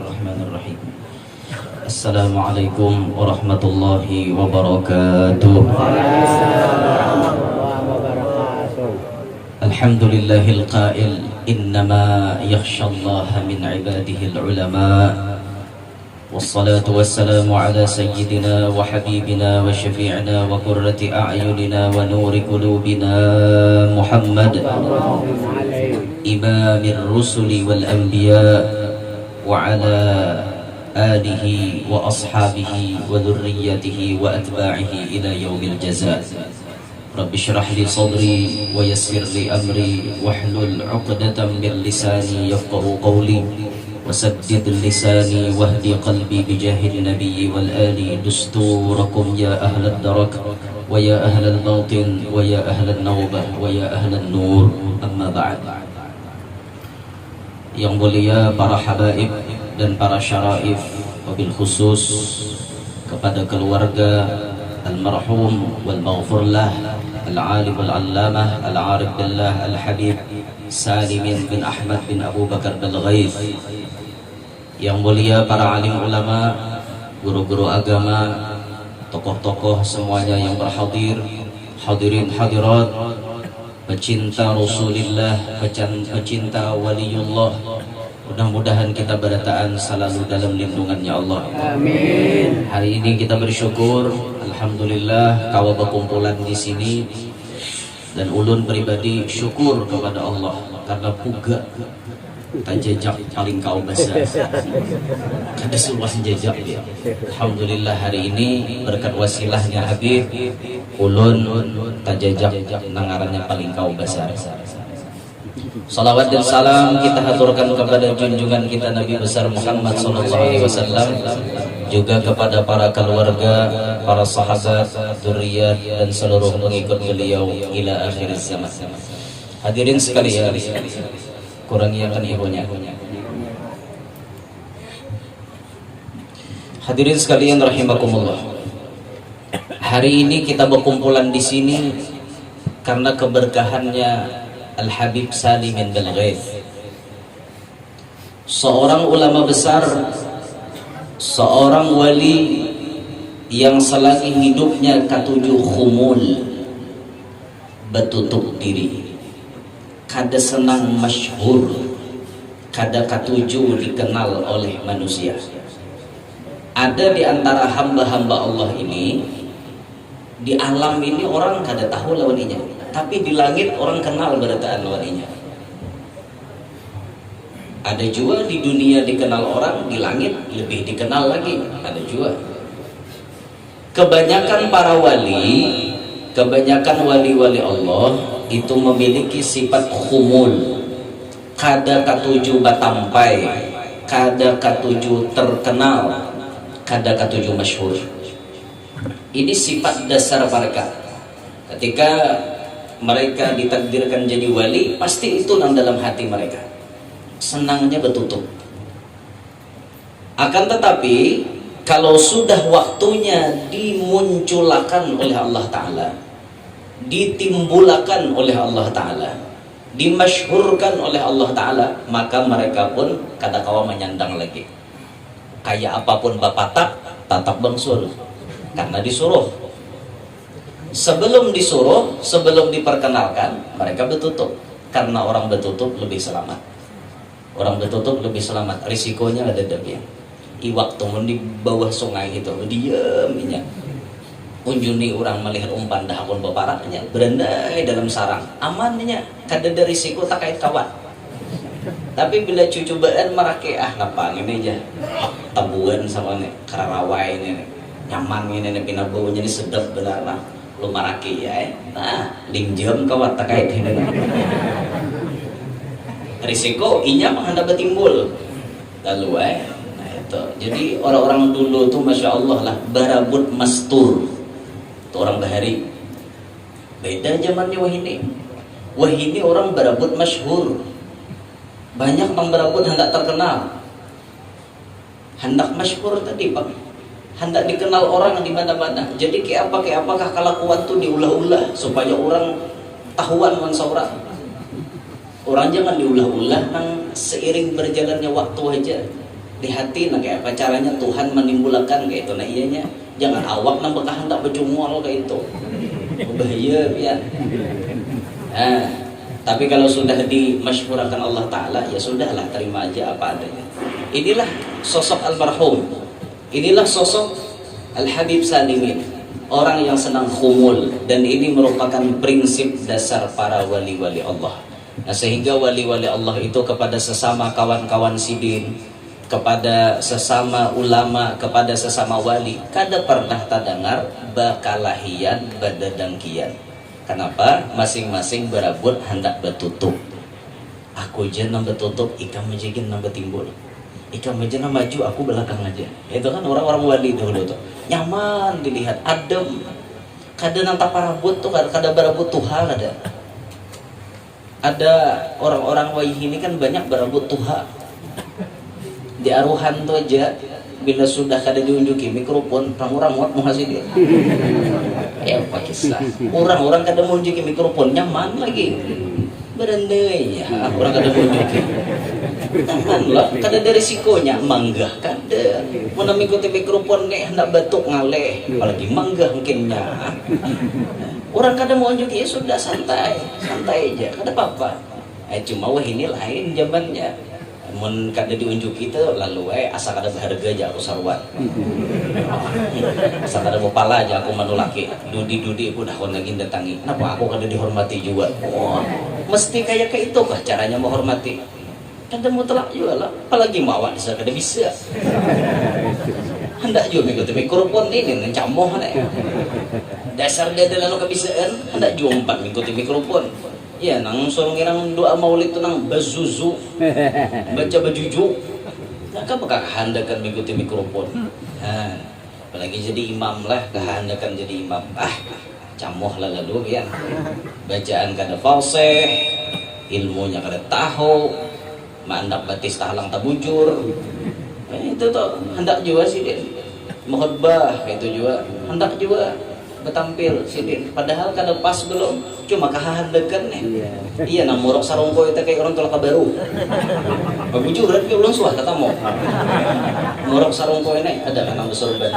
Bismillahirrahmanirrahim. Assalamualaikum warahmatullahi wabarakatuh. Alhamdulillahil qail innama yakhshallaha min ibadihil ulama. Wassalatu wassalamu ala sayyidina wa habibina wa syafi'ina wa qurrati a'yunina wa nuri qulubina Muhammad imamir rusuli wal anbiya wa ala alihi wa ashabihi wa dhurriyyatihi wa atba'ihi ila yaumil jazaa. Rabbi shrah li sadri wa yassir li amri wahlul 'uqdatam min lisani yafqahu qawli وسدد لساني واهدي قلبي بجاه النبي والآل دستوركم يا أهل الدرك ويا أهل الباطن ويا أهل النوبة ويا أهل النور. أما بعد. Yang mulia para habaib dan para syaraif, wabil khusus kepada keluarga almarhum wal maghfurlah al-alim al-allamah al-arif billah al-habib Salim bin Ahmad bin Abu Bakar Al-Ghaif. Yang mulia para alim ulama, guru-guru agama, tokoh-tokoh semuanya yang berhadir, hadirin hadirat, pecinta Rasulullah, pecinta waliullah. Mudah-mudahan kita berataan selalu dalam lindungannya Allah. Amin. Hari ini kita bersyukur, alhamdulillah kawa berkumpulan di sini, dan ulun pribadi syukur kepada Allah karena puga tajajak paling kau besar kada seluas jejak dia. Alhamdulillah hari ini berkat wasilahnya Habib ulun tajajak nangarannya paling kau besar. Salawat dan salam kita haturkan kepada junjungan kita Nabi besar Muhammad SAW, juga kepada para keluarga, para sahabat, dzurriyyat dan seluruh pengikut beliau ila akhir zaman. Hadirin sekalian, kurangiakan ibunya. Hadirin sekalian rahimakumullah. Hari ini kita berkumpulan di sini karena keberkahannya Al-Habib Salim bin Al-Ghaif, seorang ulama besar, seorang wali yang selagi hidupnya katujuh khumul, betutup diri, kada senang masyhur, kada katuju dikenal oleh manusia. Ada di antara hamba-hamba Allah ini, di alam ini orang kada tahu lawaninya, tapi di langit orang kenal berataan lawaninya. Ada juga di dunia dikenal orang, di langit lebih dikenal lagi, ada juga. Kebanyakan para wali, kebanyakan wali-wali Allah itu memiliki sifat khumul, kada katuju batampai, kada katuju terkenal, kada katuju masyhur. Ini sifat dasar mereka. Ketika mereka ditakdirkan jadi wali, pasti itu yang dalam hati mereka, senangnya betutup. Akan tetapi kalau sudah waktunya dimunculakan oleh Allah Ta'ala, ditimbulakan oleh Allah Ta'ala, dimasyhurkan oleh Allah Ta'ala, maka mereka pun kada kawa menyandang lagi. Kayak apapun bapak tatap bangsul, karena disuruh. Sebelum disuruh, sebelum diperkenalkan, mereka betutup. Karena orang betutup lebih selamat. Orang betutup lebih selamat. Risikonya ada demikian. Waktu di bawah sungai itu diamnya. Unjuni orang melihat umpan dahakun beparaknya, berandai dalam sarang, amannya, kada ada risiko tak kait kawan. Tapi bila cubaan merake, ngapang ini aja, tabuan sama nih, kararawai ini, nyaman ini, pinabaunya ini sedap benar lah, lu maraki ya, nah, linjam kawan tak kait ini. Risiko inya menghadap timbul, lalu nah itu. Jadi orang-orang dulu tuh masya Allah lah, barabut mastur. Orang bahari beda zamannya wahini orang berabut masyhur, banyak yang berabut hendak terkenal, hendak masyhur tadi Pak, hendak dikenal orang di mana-mana. Jadi kayak apakah kelakuan tuh diulah-ulah supaya orang tahuan man seorang. Orang jangan diulah-ulah nang seiring berjalannya waktu aja. di hati nah kayak apa caranya Tuhan menimbulkan kayak itu nah iyanya jangan awak nang bekah hendak bercumul kayak itu bahaya ya. Nah, tapi kalau sudah dimasyhurkan Allah Ta'ala ya sudahlah terima aja apa adanya. Inilah sosok almarhum, inilah sosok Al-Habib Salimin, orang yang senang khumul, dan ini merupakan prinsip dasar para wali-wali Allah. Nah, sehingga wali-wali Allah itu kepada sesama kawan-kawan sidin, kepada sesama ulama, kepada sesama wali, kada pernah tadengar bakalahian badadangkian. Kenapa? Masing-masing berabut hendak betutup. Aku je nang betutup, ikam menjegin nang betimbul. Ikam aja nang maju, aku belakang aja. Itu kan orang-orang wali dulu tuh. Nyaman dilihat, adem. Kada nang taparabut tuh, kada berabut Tuhan ada. Ada orang-orang wayih ini kan banyak berabut Tuhan. Di aruhan tuh aja, bila sudah kada diunjuki mikrofon, orang-orang mau ngasih dia. Ya apa kisah? Orang-orang kada mau unjuki mikrofon, nyaman lagi. Berandai ya, orang kada mau unjuki. Nyaman lah, kada ada risikonya, manggah kada. Mau mengikuti mikrofon nih hendak batuk ngaleh, apalagi manggah mungkinnya. Orang kada mau unjuki ya sudah santai, santai aja, kada apa-apa. Cuma wah ini lain zamannya. Mun kada diunjuki itu lalu asa kada berharga aja aku sarwan. Asa kada bopala aja aku manulaki. Dudi-dudi aku dah kon lagi datangi. Kenapa aku kada dihormati juga? Oh, mesti kayak itu kah caranya menghormati? Kada mutlak juga lah. Apalagi mawak bisa kada bisa. Hendak juga mengikuti mikrofon ini ngecamoh nih. Dasar dia lalu kebisaan hendak jumpa mengikuti mikrofon. Ya, nang suruh ngirang doa maulid itu nang bazuzu, baca bajuju. Nah, kan bakal kehandakan mengikuti mikrofon. Nah, apalagi jadi imam lah, kehandakan jadi imam. Camoh lah lalu ya. Bacaan kada fasih, ilmunya kada tahu, mandak batis tahalang tabujur. Itu tuh hendak juga sih dia. Mukhotbah itu juga hendak juga betampil sidin, padahal kada pas belum, cuma kahandakan nih. Iya nang murok sarongko itu kayak orang tolak baru. Babujuran ke ulang suah kata mau. Murok sarongko ini ada kan nang besorban.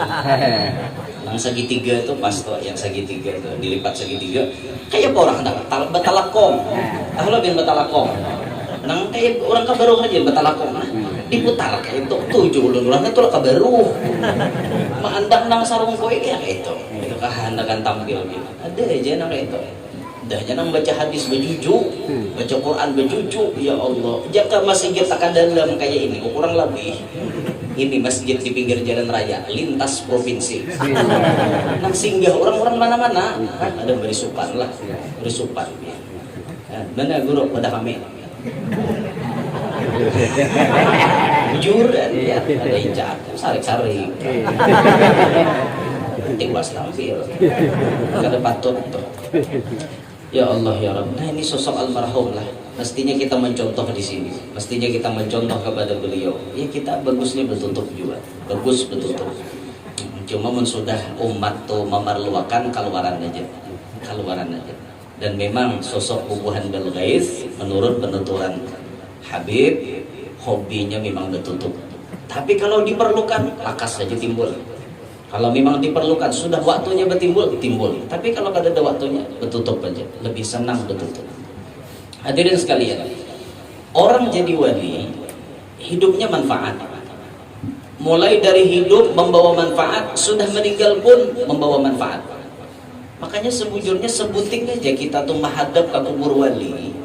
Nang segitiga itu pas tuh yang segitiga itu dilipat segitiga. Kayak apa orang hendak betalakom. Aku lebih betalakom. Nang kayak orang kabaru aja betalakom nah. Diputar kayak itu 7 ulun itu kabaru. Maandak nang sarongko kayak itu. Kehandakan tampil gitu. Ada aja nang itu. Dahnya nang baca hadis bejuju, baca Quran bejuju, ya Allah. Jika masjid akan dalam kayak ini, kurang lebih. Ini masjid di pinggir jalan raya, lintas provinsi. Nang singgah orang-orang mana-mana, ada berisupan lah, berisupan. Mana guru pada kami. Jujur ya, ada ijat, sarik-sarik. Tiwas tampil kada patut tuh. Ya Allah ya Rabb. Nah ini sosok almarhum lah. Mestinya kita mencontoh di sini. Mestinya kita mencontoh kepada beliau. Ya kita bagusnya bertutup juga. Bagus bertutup. Cuma sudah umat tuh memerlukan keluaran aja. Keluaran aja. Dan memang sosok Bubuhan bil Ghais menurut penuturan Habib hobinya memang bertutup. Tapi kalau diperlukan lakas saja timbul. Kalau memang diperlukan, sudah waktunya bertimbul, timbul. Tapi kalau kada ada waktunya, bertutup aja. Lebih senang bertutup. Hadirin sekalian, orang jadi wali, hidupnya manfaat. Mulai dari hidup membawa manfaat, sudah meninggal pun membawa manfaat. Makanya sebujurnya sebuting aja kita tuh menghadap ke kubur wali,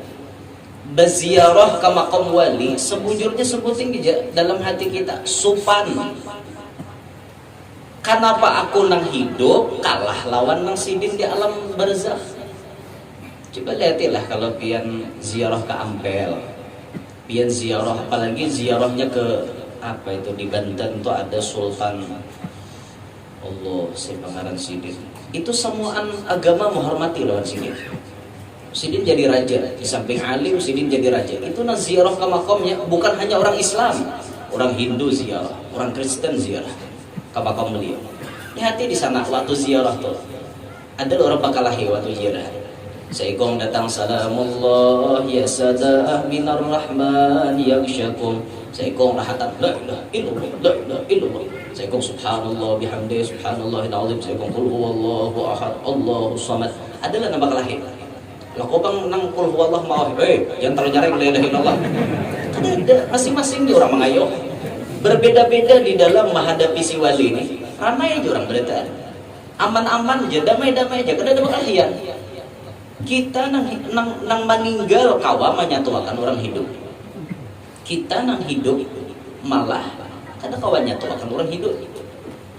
berziarah ke makam wali, sebujurnya sebuting aja dalam hati kita, supan. Kenapa aku nang hidup kalah lawan nang sidin di alam barzakh? Coba lihatlah kalau pian ziarah ke Ampel, pian ziarah apalagi ziarahnya ke apa itu di Banten tuh ada Sultan Allah Sepangaran Sidin. Itu semua agama menghormati lawan sidin. Sidin jadi raja, di samping alim sidin jadi raja. Itu nang ziarah ke makamnya bukan hanya orang Islam, orang Hindu ziarah, orang Kristen ziarah ke makam beliau. Hati di sana waktu ziarah tuh ada orang bakalahi waktu ziarah. Seikong datang salamullah ya sadah minar rahman yakshakum Seikong rahatan la ilaha illallah la ilaha illallah. Seikong subhanallah bihamdi subhanallahil azim. Seikong qul huwallahu ahad Allahus samad. Adalah nama kelahin. Lah kok bang nang qul huwallahu mau jangan terlalu jarang la ilaha illallah. Kan ada masing-masing di orang mengayo. Berbeda-beda di dalam menghadapi si wali ini. Ramai aja orang berita. Aman-aman aja, damai-damai aja. Kan ada kelahian. Kita nang meninggal kawa menyatuakan orang hidup. Kita nang hidup malah kada kawan nyatuakan orang hidup.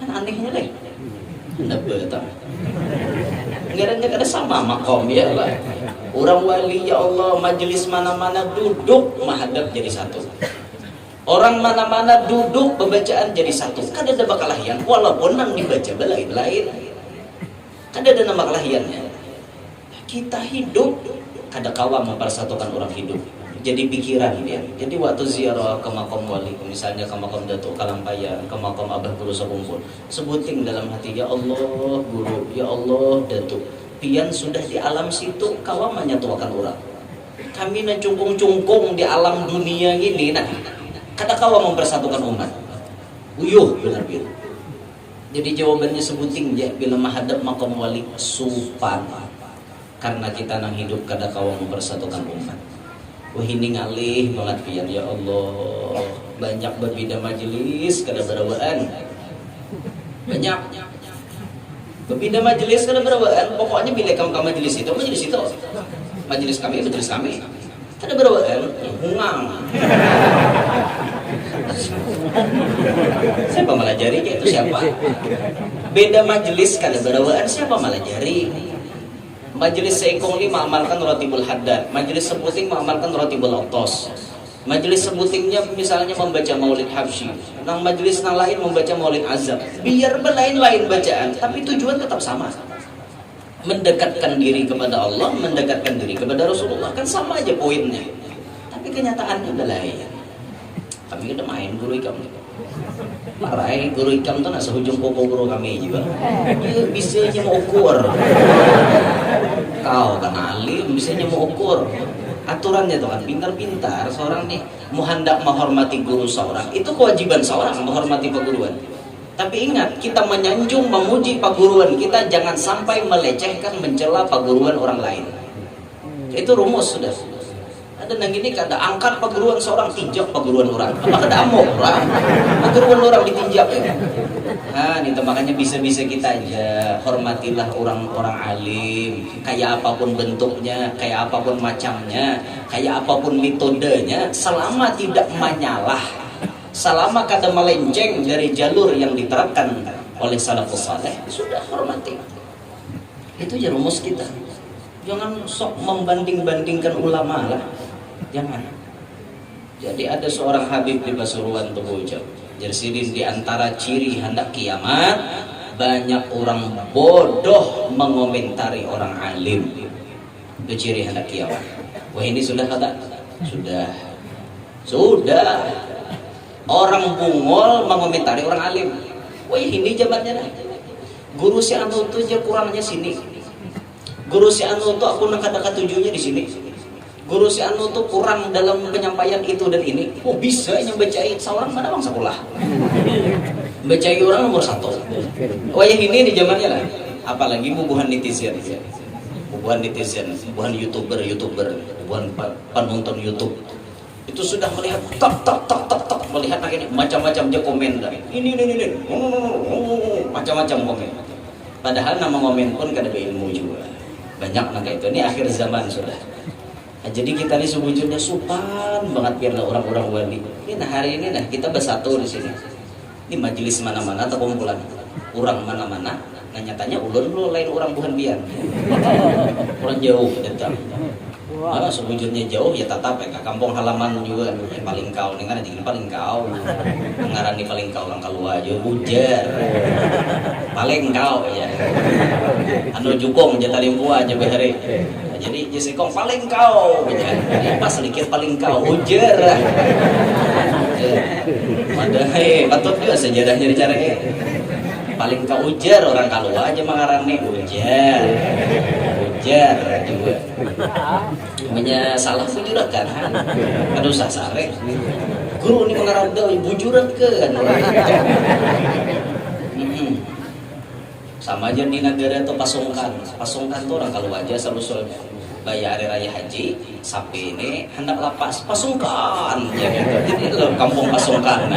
Kan anehnya deh. Anda betul. Ngeranya kada sama makom ya lah. Orang wali ya Allah majelis mana-mana duduk menghadap jadi satu. Orang mana-mana duduk pembacaan jadi satu. Kada ada bakalahian walaupun nang dibaca lain-lain. Kada ada nama kelahiannya. Kita hidup kada kawan mempersatukan orang hidup. Jadi pikiran dia. Jadi waktu ziarah ke makam wali, misalnya ke makam Datuk Kalampayan, ke makam Abah Guru Sakumpul, sebutin dalam hati, ya Allah Guru, ya Allah Datuk, pian sudah di alam situ kawan menyatuakan orang. Kami na cungkung-cungkung di alam dunia ini, nah kada kawan mempersatukan umat. Uyuh benar-benar. Jadi jawabannya sebutin ya, bila menghadap makam wali supan, karena kita nang hidup kada kawan mempersatukan umat. Wah ini ngalih banget pian ya Allah, banyak berbeda majelis kada berawaan, banyak berbeda majelis kada berawaan. Pokoknya bila kamu ke majelis itu majelis kami kada berawaan, hungang. Siapa melajarinya itu siapa? Beda majelis kada berawaan, siapa melajari? Majelis seikong ini mengamalkan Ratibul Haddad, majelis sebuting mengamalkan Ratibul Oktos, majelis sebutingnya misalnya membaca Maulid Habsyi, nang majelis nang lain membaca Maulid Azab. Biar berlain-lain bacaan, tapi tujuan tetap sama, mendekatkan diri kepada Allah, mendekatkan diri kepada Rasulullah, kan sama aja poinnya. Tapi kenyataannya udah lain. Kami udah main guru ikam, marai guru ikam tuh nasa hujung koko guru kami juga. Ya, bisanya mau ukur. Kau kan alim, bisanya mau ukur. Aturannya tuh kan pintar-pintar. Seorang nih mau hendak menghormati guru seorang, itu kewajiban seorang menghormati perguruan. Tapi ingat, kita menyanjung, memuji perguruan kita, jangan sampai melecehkan, mencela perguruan orang lain. Itu rumus sudah. Ada nang gini kada angkat perguruan seorang, tinjak perguruan orang. Apa kada amok orang? Perguruan orang ditinjak ya. Nah, itu makanya bisa-bisa kita aja hormatilah orang-orang alim, kayak apapun bentuknya, kayak apapun macamnya, kayak apapun metodenya, selama tidak menyalah, selama kada melenceng dari jalur yang diterapkan oleh salafus saleh, sudah hormati. Itu aja rumus kita. Jangan sok membanding-bandingkan ulama lah. Jangan. Jadi ada seorang Habib di Pasuruan tuh ucap, jersidin di antara ciri hendak kiamat, banyak orang bodoh mengomentari orang alim. Itu ciri hendak kiamat. Wah ini sudah kata? Sudah. Orang bungol mengomentari orang alim. Wah ini jabatnya dah. Guru si anu tuh aja kurangnya sini. Guru si anu tuh aku nak kata tujuhnya di sini. Guru si anu tuh kurang dalam penyampaian itu dan ini. Oh bisa nyembacai seorang mana bang sekolah. Bacai orang nomor 1. Oh ya ini di zamannya lah. Apalagi bubuhan netizen. Bubuhan netizen, bubuhan youtuber, bubuhan penonton YouTube. Itu sudah melihat tak melihat ini macam-macam dia komen dah. Ini. Macam-macam komen. Padahal nama komen pun kada berilmu juga. Banyak nang itu. Ini akhir zaman sudah. Nah, jadi kita ini sebujurnya supan banget biarlah orang-orang wali. Ini nah hari ini nah kita bersatu di sini. Ini majelis mana-mana atau kumpulan orang mana-mana. Nah nyatanya ulun lu lain orang bukan bian. Orang jauh datang. Nah, sebujurnya jauh ya tatap ya kampung halaman juga yang paling kau nih kan jadi paling kau. Ngaran di paling kau orang keluar aja ujar. Paling kau ya. Anu jukung jatah limpu aja behari. Jadi jesikong paling kau ya. Pas sedikit paling kau ujar. Padahal patut juga sejarahnya dicari. Paling kau ujar orang keluar aja mengarani ujar. ujar juga. Namanya salah bujurat kan, ada usah sare. Guru ini mengarada bujurat kan. Sama aja di negara itu pasungkan itu orang kalau aja selalu bayar hari raya haji sapi ini hendak lapas pasungkan ya gitu. Jadi lo kampung pasungkan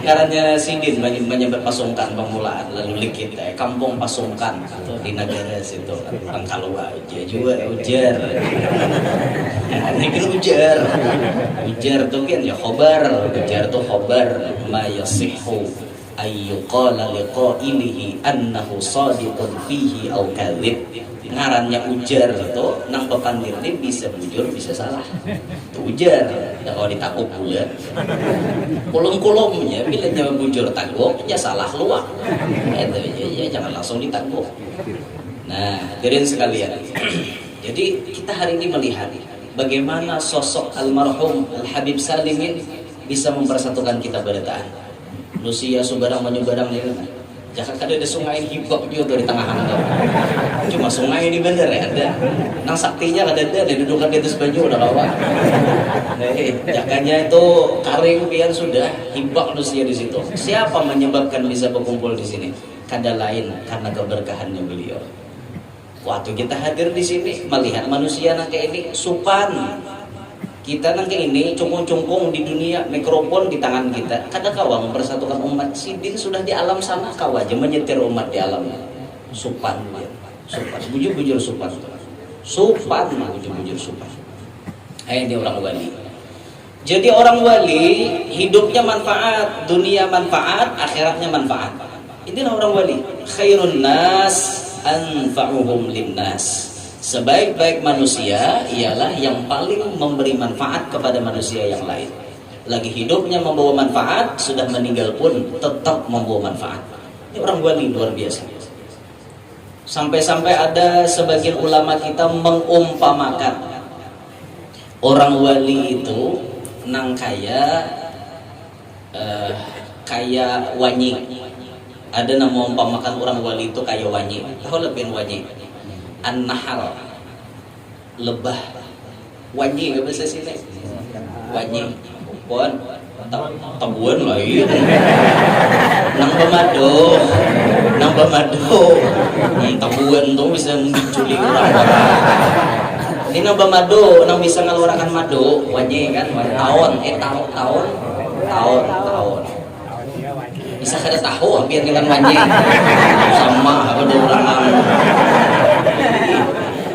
ngarannya Sidin menyebut pasungkan permulaan lalu likit kampung pasungkan atau di negara situ orang kalau aja juga ujar ini kan ujar tuh kan ya khobar ujar tuh khobar ma yasihu ayyuqala liqa'ilihi annahu sadiqun fihi aw kadhib. Ngarannya ujar itu nang pepandirnya bisa bujur bisa salah itu ujar ya kalau ditakuk pula kulung-kulungnya bila nyawa bujur takuk ya salah luak itu ya jangan langsung ditakuk. Nah hadirin sekalian jadi kita hari ini melihat bagaimana sosok almarhum Al-Habib Salimin bisa mempersatukan kita berdaan. Manusia subarang menyubarang ini jangan ada sungai hibak juga di tengah handap. Cuma sungai ini bener ya ada. Nang saktinya ada dudukan di atas baju udah kawan. Jakanya itu karing pian sudah hibak manusia di situ. Siapa menyebabkan bisa berkumpul di sini? Kada lain karena keberkahannya beliau. Waktu kita hadir di sini melihat manusia nang kayak ini supan. Kita nang kayak ini cungkung-cungkung di dunia, mikrofon di tangan kita. Kada kawa mempersatukan umat. Sidin sudah di alam sana kawa aja menyetir umat di alamnya. Supan, bujur-bujur supan. Bujur-bujur supan. Ini orang wali. Jadi orang wali hidupnya manfaat, dunia manfaat, akhiratnya manfaat. Inilah orang wali. Khairun nas anfa'uhum linnas. Sebaik-baik manusia ialah yang paling memberi manfaat kepada manusia yang lain. Lagi hidupnya membawa manfaat, sudah meninggal pun tetap membawa manfaat. Ini orang wali luar biasa. Sampai-sampai ada sebagian ulama kita mengumpamakan orang wali itu nang kayak wanyi. Ada nama umpamakan orang wali itu kayak wanyi. Tahu lebih wanyi? An-nahal lebah wanyi gak bisa sini wanyi pun tabuan lah iya nang pemado tabuan tuh bisa menculik orang ini nang pemado nang bisa ngeluarkan madu wanyi kan tahun bisa kada tahu biar dengan wanyi sama apa orang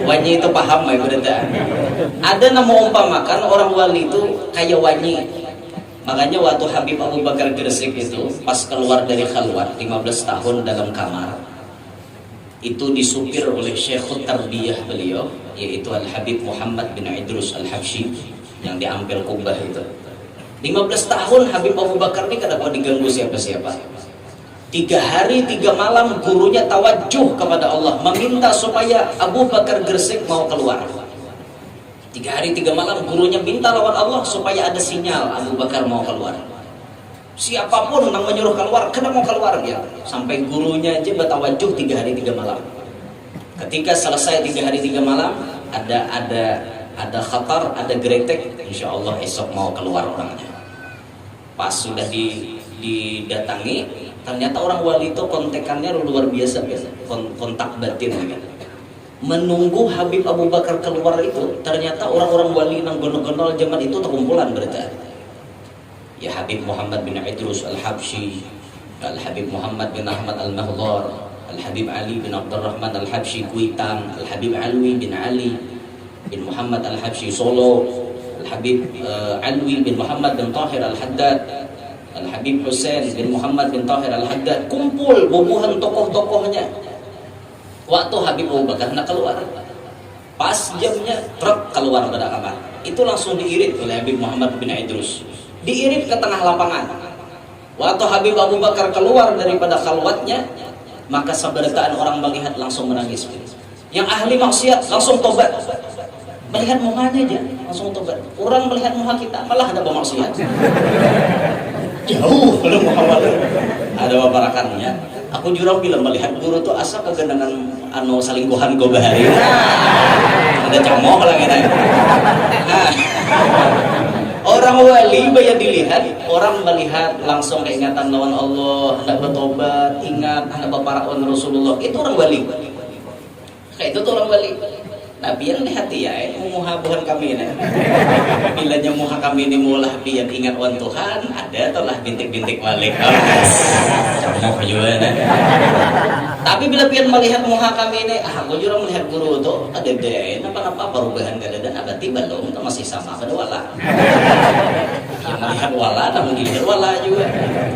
wanyi itu paham ya berada. Ada nama umpamakan orang wali itu kayak wanyi. Makanya waktu Habib Abu Bakar Gresik itu pas keluar dari khalwat 15 tahun dalam kamar itu disupir oleh Syekhut Tarbiyah beliau yaitu Al-Habib Muhammad bin Idrus Al-Habsyi yang di Ampel Kubah itu. 15 tahun Habib Abu Bakar ini kada diganggu siapa-siapa. 3 hari 3 malam gurunya tawajuh kepada Allah meminta supaya Abu Bakar Gresik mau keluar. 3 hari 3 malam gurunya minta lawan Allah supaya ada sinyal Abu Bakar mau keluar. Siapapun yang menyuruh keluar kena mau keluar dia. Sampai gurunya aja bertawajuh 3 hari 3 malam. Ketika selesai 3 hari 3 malam ada khatar, ada gretek, insya Allah esok mau keluar orangnya. Pas sudah didatangi ternyata orang wali itu kontekannya luar biasa kontak batin kan. Menunggu Habib Abu Bakar keluar itu ternyata orang-orang wali nang gonol-gonol zaman itu terkumpulan berita. Ya Habib Muhammad bin Idrus Al-Habsyi, Al-Habib Muhammad bin Ahmad Al-Mahdhar, Al-Habib Ali bin Abdurrahman Al-Habsyi Kuitang, Al-Habib Alwi bin Ali bin Muhammad Al-Habsyi Solo, Al-Habib Alwi bin Muhammad bin Tahir Al-Haddad, Al-Habib Hussein bin Muhammad bin Tahir Al-Haddad, kumpul bubuhan tokoh-tokohnya. Waktu Habib Abu Bakar nak keluar, pas jamnya truk keluar dari kamar, itu langsung diirit oleh Habib Muhammad bin Idrus, diirit ke tengah lapangan. Waktu Habib Abu Bakar keluar daripada khalwatnya, maka seberitaan orang melihat langsung menangis. Yang ahli maksiat langsung tobat. Melihat muhanya aja langsung tobat. Orang melihat muha kita malah ada bermaksiat. Jauh belum Muhammad ada babarakannya. Aku jurang bilang melihat guru tuh asa kegenangan anu salingkuhan go bahari. Ada camok lah kita. Nah, orang wali bayar dilihat, orang melihat langsung keingatan lawan Allah, hendak bertobat, ingat hendak berparakon Rasulullah. Itu orang wali. Kayak itu tuh orang wali. Nabi yang hati ya, muhabuhan kami ini. Bila muha kami ini mulah biar ingat wan Tuhan, ada telah bintik-bintik balik. Camok juga nih. Tapi bila pian melihat muha kami ini, aku juga melihat guru tuh ada deh, apa perubahan gak ada dan abadi belum, itu masih sama pada wala. Yang melihat wala, namun dilihat wala juga.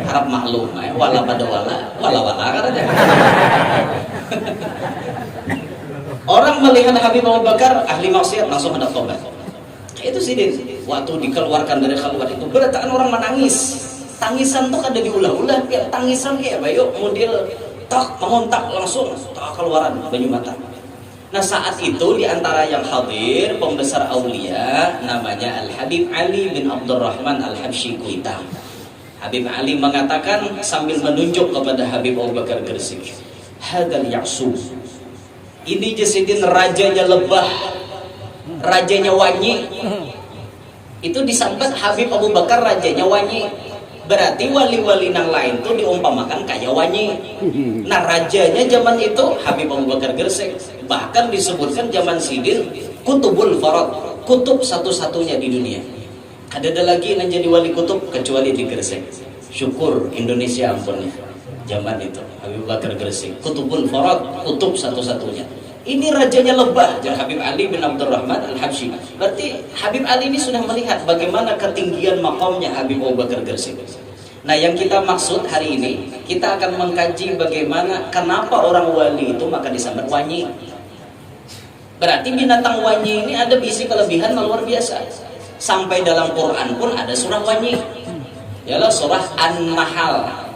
Harap maklum, wala pada wala karena. Orang melihat Habib Abu Bakar ahli maksiat langsung hendak tobat. Itu sih waktu dikeluarkan dari khalwat itu berataan orang menangis. Tangisan tuh ada diulah-ulah, ya tangisan kayak bayo model tak mengontak langsung tak keluaran banyu mata. Nah saat itu diantara yang hadir pembesar aulia namanya Al Habib Ali bin Abdurrahman Al Habsyi Kuita. Habib Ali mengatakan sambil menunjuk kepada Habib Abu Bakar Gresik, hadal ya'sub. Ini jesidin rajanya lebah, rajanya wanyi. Itu disambat Habib Abu Bakar rajanya wanyi. Berarti wali-wali yang lain tuh diumpamakan kayak wanyi. Nah rajanya zaman itu Habib Abu Bakar Gresik. Bahkan disebutkan zaman sidin kutubul farad, kutub satu-satunya di dunia. Ada lagi yang jadi wali kutub kecuali di Gresik. Syukur Indonesia ampunnya. Zaman itu Habib Bakar Gresik, kutubul farad, kutub satu-satunya. Ini rajanya lebah, Habib Ali bin Abdurrahman Al Habsyi. Berarti Habib Ali ini sudah melihat bagaimana ketinggian makamnya Habib Abu Bakar Gresik. Nah yang kita maksud hari ini, kita akan mengkaji bagaimana kenapa orang wali itu maka disambat wanyi. Berarti binatang wanyi ini ada bisi kelebihan luar biasa. Sampai dalam Quran pun ada surah wanyi. Yalah surah An-Nahl.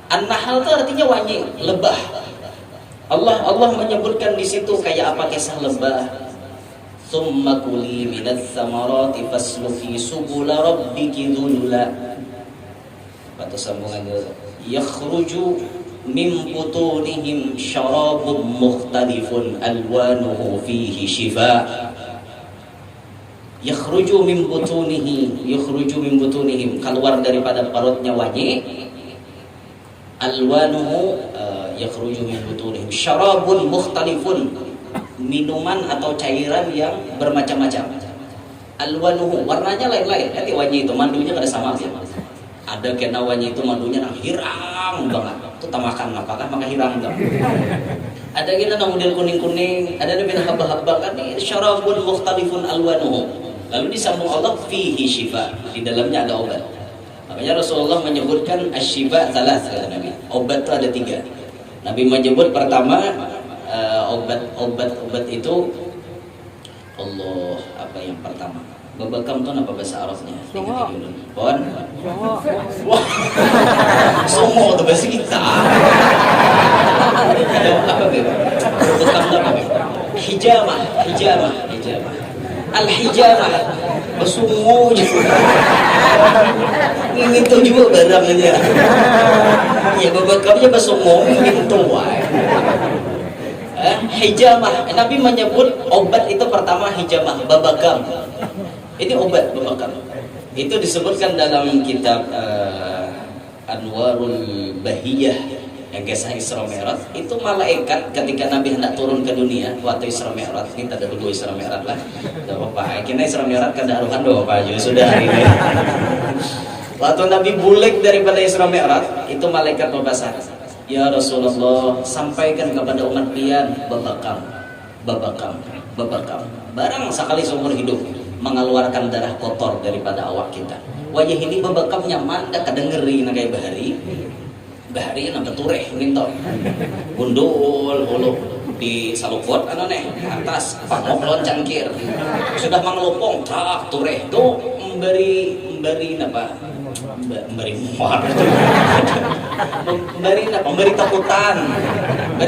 An-Nahl itu artinya wanyi, lebah. Allah menyebutkan di situ kayak apa kisah lebah. Tsumma kuli minats tsamarati fasluki subula rabbiki dzulula. Pada sambungan yakhruju min butunihim syarabun mukhtalifun alwanuhu fihi shifa. Yakhruju min butunihim, keluar daripada perutnya wanyi. Alwanuhu yakhruju min butunihim syarabun mukhtalifun, minuman atau cairan yang bermacam-macam. Alwanuhu warnanya lain-lain. Nanti wanyi itu mandunya kada sama ya. Ada kena wanyi itu mandunya hirang banget. Itu tamakan apakah maka hirang enggak. Ada kena model kuning-kuning, ada yang haba-haba kan ini syarabun mukhtalifun alwanuhu. Lalu disambung Allah fihi shifa, di dalamnya ada obat. Makanya Rasulullah menyebutkan asyifa salas kata Nabi. Obat itu ada 3. Nabi menyebut pertama obat itu Allah apa yang pertama? Babakam itu apa bahasa Arabnya? Pon. Wah. Semua itu bahasa kita. Apa itu? Babakam apa? Hijamah. Al-hijamah. Besungu gitu. Ini tuh juga barangnya. Ya babakamnya besungu gitu wae. Hijamah. Nabi menyebut obat itu pertama hijamah, babakam. Ini obat babakam. Itu disebutkan dalam kitab Anwarul Bahiyah yang kisah Isra Mi'raj. Itu malaikat ketika Nabi hendak turun ke dunia waktu Isra Mi'raj, ini tak ada dulu Isra Mi'raj lah. Tidak apa-apa. Kita Isra Mi'raj kan daruhan doa Pak juga sudah hari ini. Waktu Nabi bulik daripada Isra Mi'raj, itu malaikat membasah. Ya Rasulullah, sampaikan kepada umat pian babakam. Barang sekali seumur hidup mengeluarkan darah kotor daripada awak kita. Wajah ini babakam nyaman, dah kadengeri nagai bahari. Bahari nampak tureh minta gundul ulu di salupot atas pangok loncangkir sudah mengelopong tak tureh tuh memberi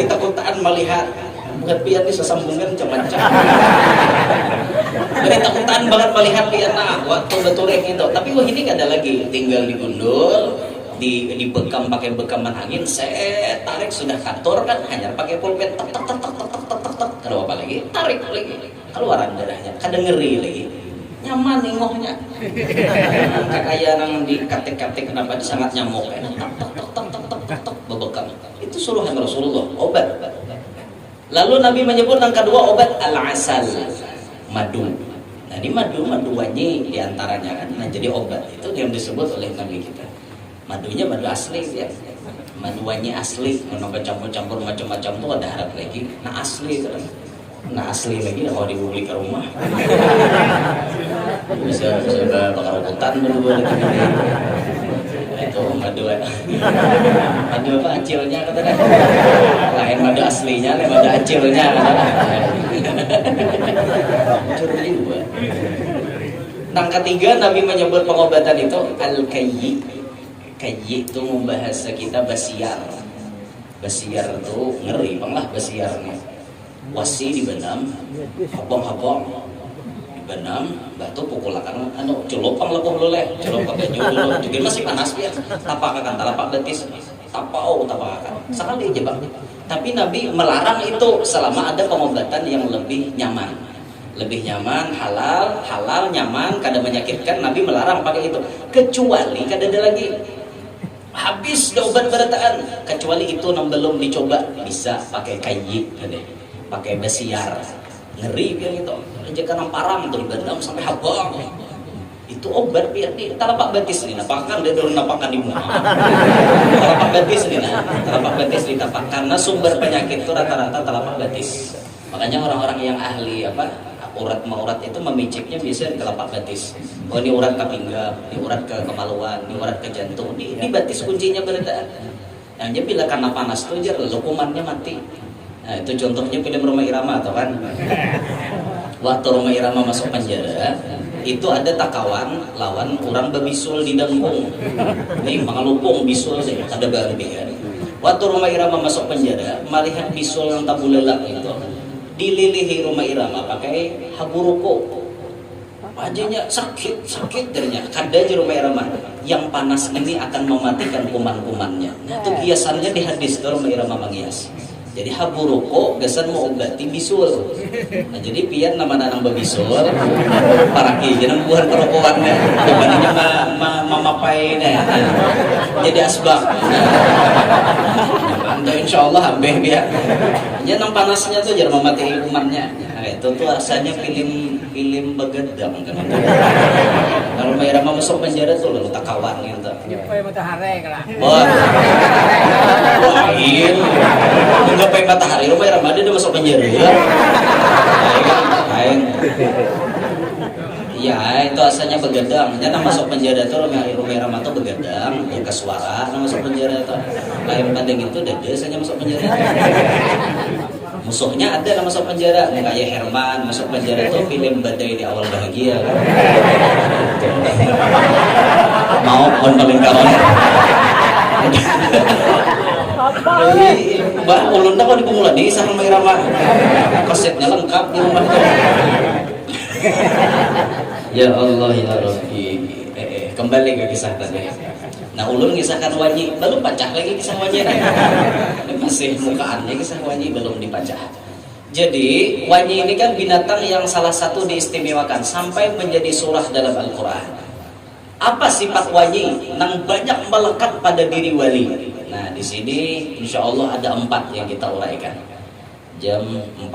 takutan melihat bukan pian ini sesambungan macam-macam beri takutan banget melihat pian waktu betureh itu. Tapi wah ini gak ada lagi, tinggal digundul dibekam pakai bekaman angin, saya tarik sudah kantor kan, hanya pakai pulpen tek tek tek tek tek tek tek tek, kalau apa lagi tarik lagi keluaran darahnya, kadang ngeri lagi, nyaman ningohnya. Kakaya nang dikatik-katik kenapa sangat nyamuk kan, tek tek tek tek tek tek tek tek bebekam. Itu suruhan Rasulullah, obat. Lalu Nabi menyebut yang kedua obat al-asal, madu. Nah ini madu wangi diantaranya kan, nah jadi obat itu yang disebut oleh Nabi kita. Madunya madu asli ya, madu wangi asli, menambah campur-campur macam-macam tuh ada harap lagi. Nah asli kan, nah asli lagi kalau dibeli ke rumah, bisa bakar hutan dulu itu madu madu apa acilnya katanya, lain madu aslinya, lain madu acilnya katanya. Yang ketiga Nabi menyebut pengobatan itu al-kayyi. Kayyi itu membahasa kita basiar. Basiar itu ngeri bang lah basiarnya. Wasi dibenam, habang-habang dibenam, batu pukul akan celopang lepuh loleh, celopang baju dulu. Juga masih panas ya. Tapak akan telapak betis, tapak akan. Sekali aja bang. Tapi Nabi melarang itu selama ada pengobatan yang lebih nyaman. Lebih nyaman, halal, nyaman, kada menyakitkan. Nabi melarang pakai itu. Kecuali kada ada lagi. Habis dah obat berataan. Kecuali itu yang belum dicoba. Bisa pakai kayi, pakai besiar. Ngeri biar itu. Jika parang itu dibendam sampai habang. Itu obat biar di telapak betis ni napakan dia dorong napakan di muka. Telapak betis ni telapak betis ditapak karena sumber penyakit itu rata-rata telapak betis. Makanya orang-orang yang ahli urat maurat itu memiciknya biasanya di telapak betis. Oh ini urat ke pinggang, ini urat ke kemaluan, ini urat ke jantung, ini betis kuncinya berita. Yang dia bila karena panas tuh aja kumannya mati. Nah itu contohnya film Roma Irama atau kan. Waktu Roma Irama masuk penjara, itu ada takawan lawan orang bebisul di dengkung. Nih mengalupung bisul sih, ada berlebihan. Waktu Roma Irama masuk penjara, melihat bisul yang tabulelak itu, dililihi Roma Irama pakai haburuko. Wajahnya sakit darinya. Kada aja Roma Irama, yang panas ini akan mematikan kuman-kumannya. Nah, itu biasanya di hadis Roma Irama menghias. Jadi haburuko gasan mau obati bisul. Nah, jadi pian nama nanang bebisul, paraki jangan buat kerokokannya. Dibandingnya mamapai nih. Jadi asbab. Nah, insya Allah habis dia. Jangan panasnya tuh jangan memati kumannya. Nah, itu tuh rasanya film begedang kan. Kalau Mayra masuk penjara tuh lalu tak kawan gitu. Nyupai matahari kalau. Lain. Enggak pakai matahari, Mayra dia masuk penjara ya. Lain. Iya, itu asalnya begadang. Jangan masuk penjara tuh Mayra tuh begadang, jaga suara, masuk penjara tuh. Lain pandang itu dada asalnya masuk penjara. Musuhnya ada yang masuk penjara, kayak Herman masuk penjara itu film Badai di Awal Bahagia kan? Mau pun paling kawan. Mbak ulun dah kok dikumula di sarang Irama, kasetnya lengkap di rumah. Ya Allah ya Rabbi. Kembali ke kisah tadi. Nah ulun kisahkan Wanyi, belum pacah lagi kisah Wanyi. Masih mukaannya kisah Wanyi belum dipacah. Jadi Wanyi ini kan binatang yang salah satu diistimewakan sampai menjadi surah dalam Al-Quran. Apa sifat Wanyi yang banyak melekat pada diri wali? Nah di sini insya Allah ada 4 yang kita uraikan. Jam 4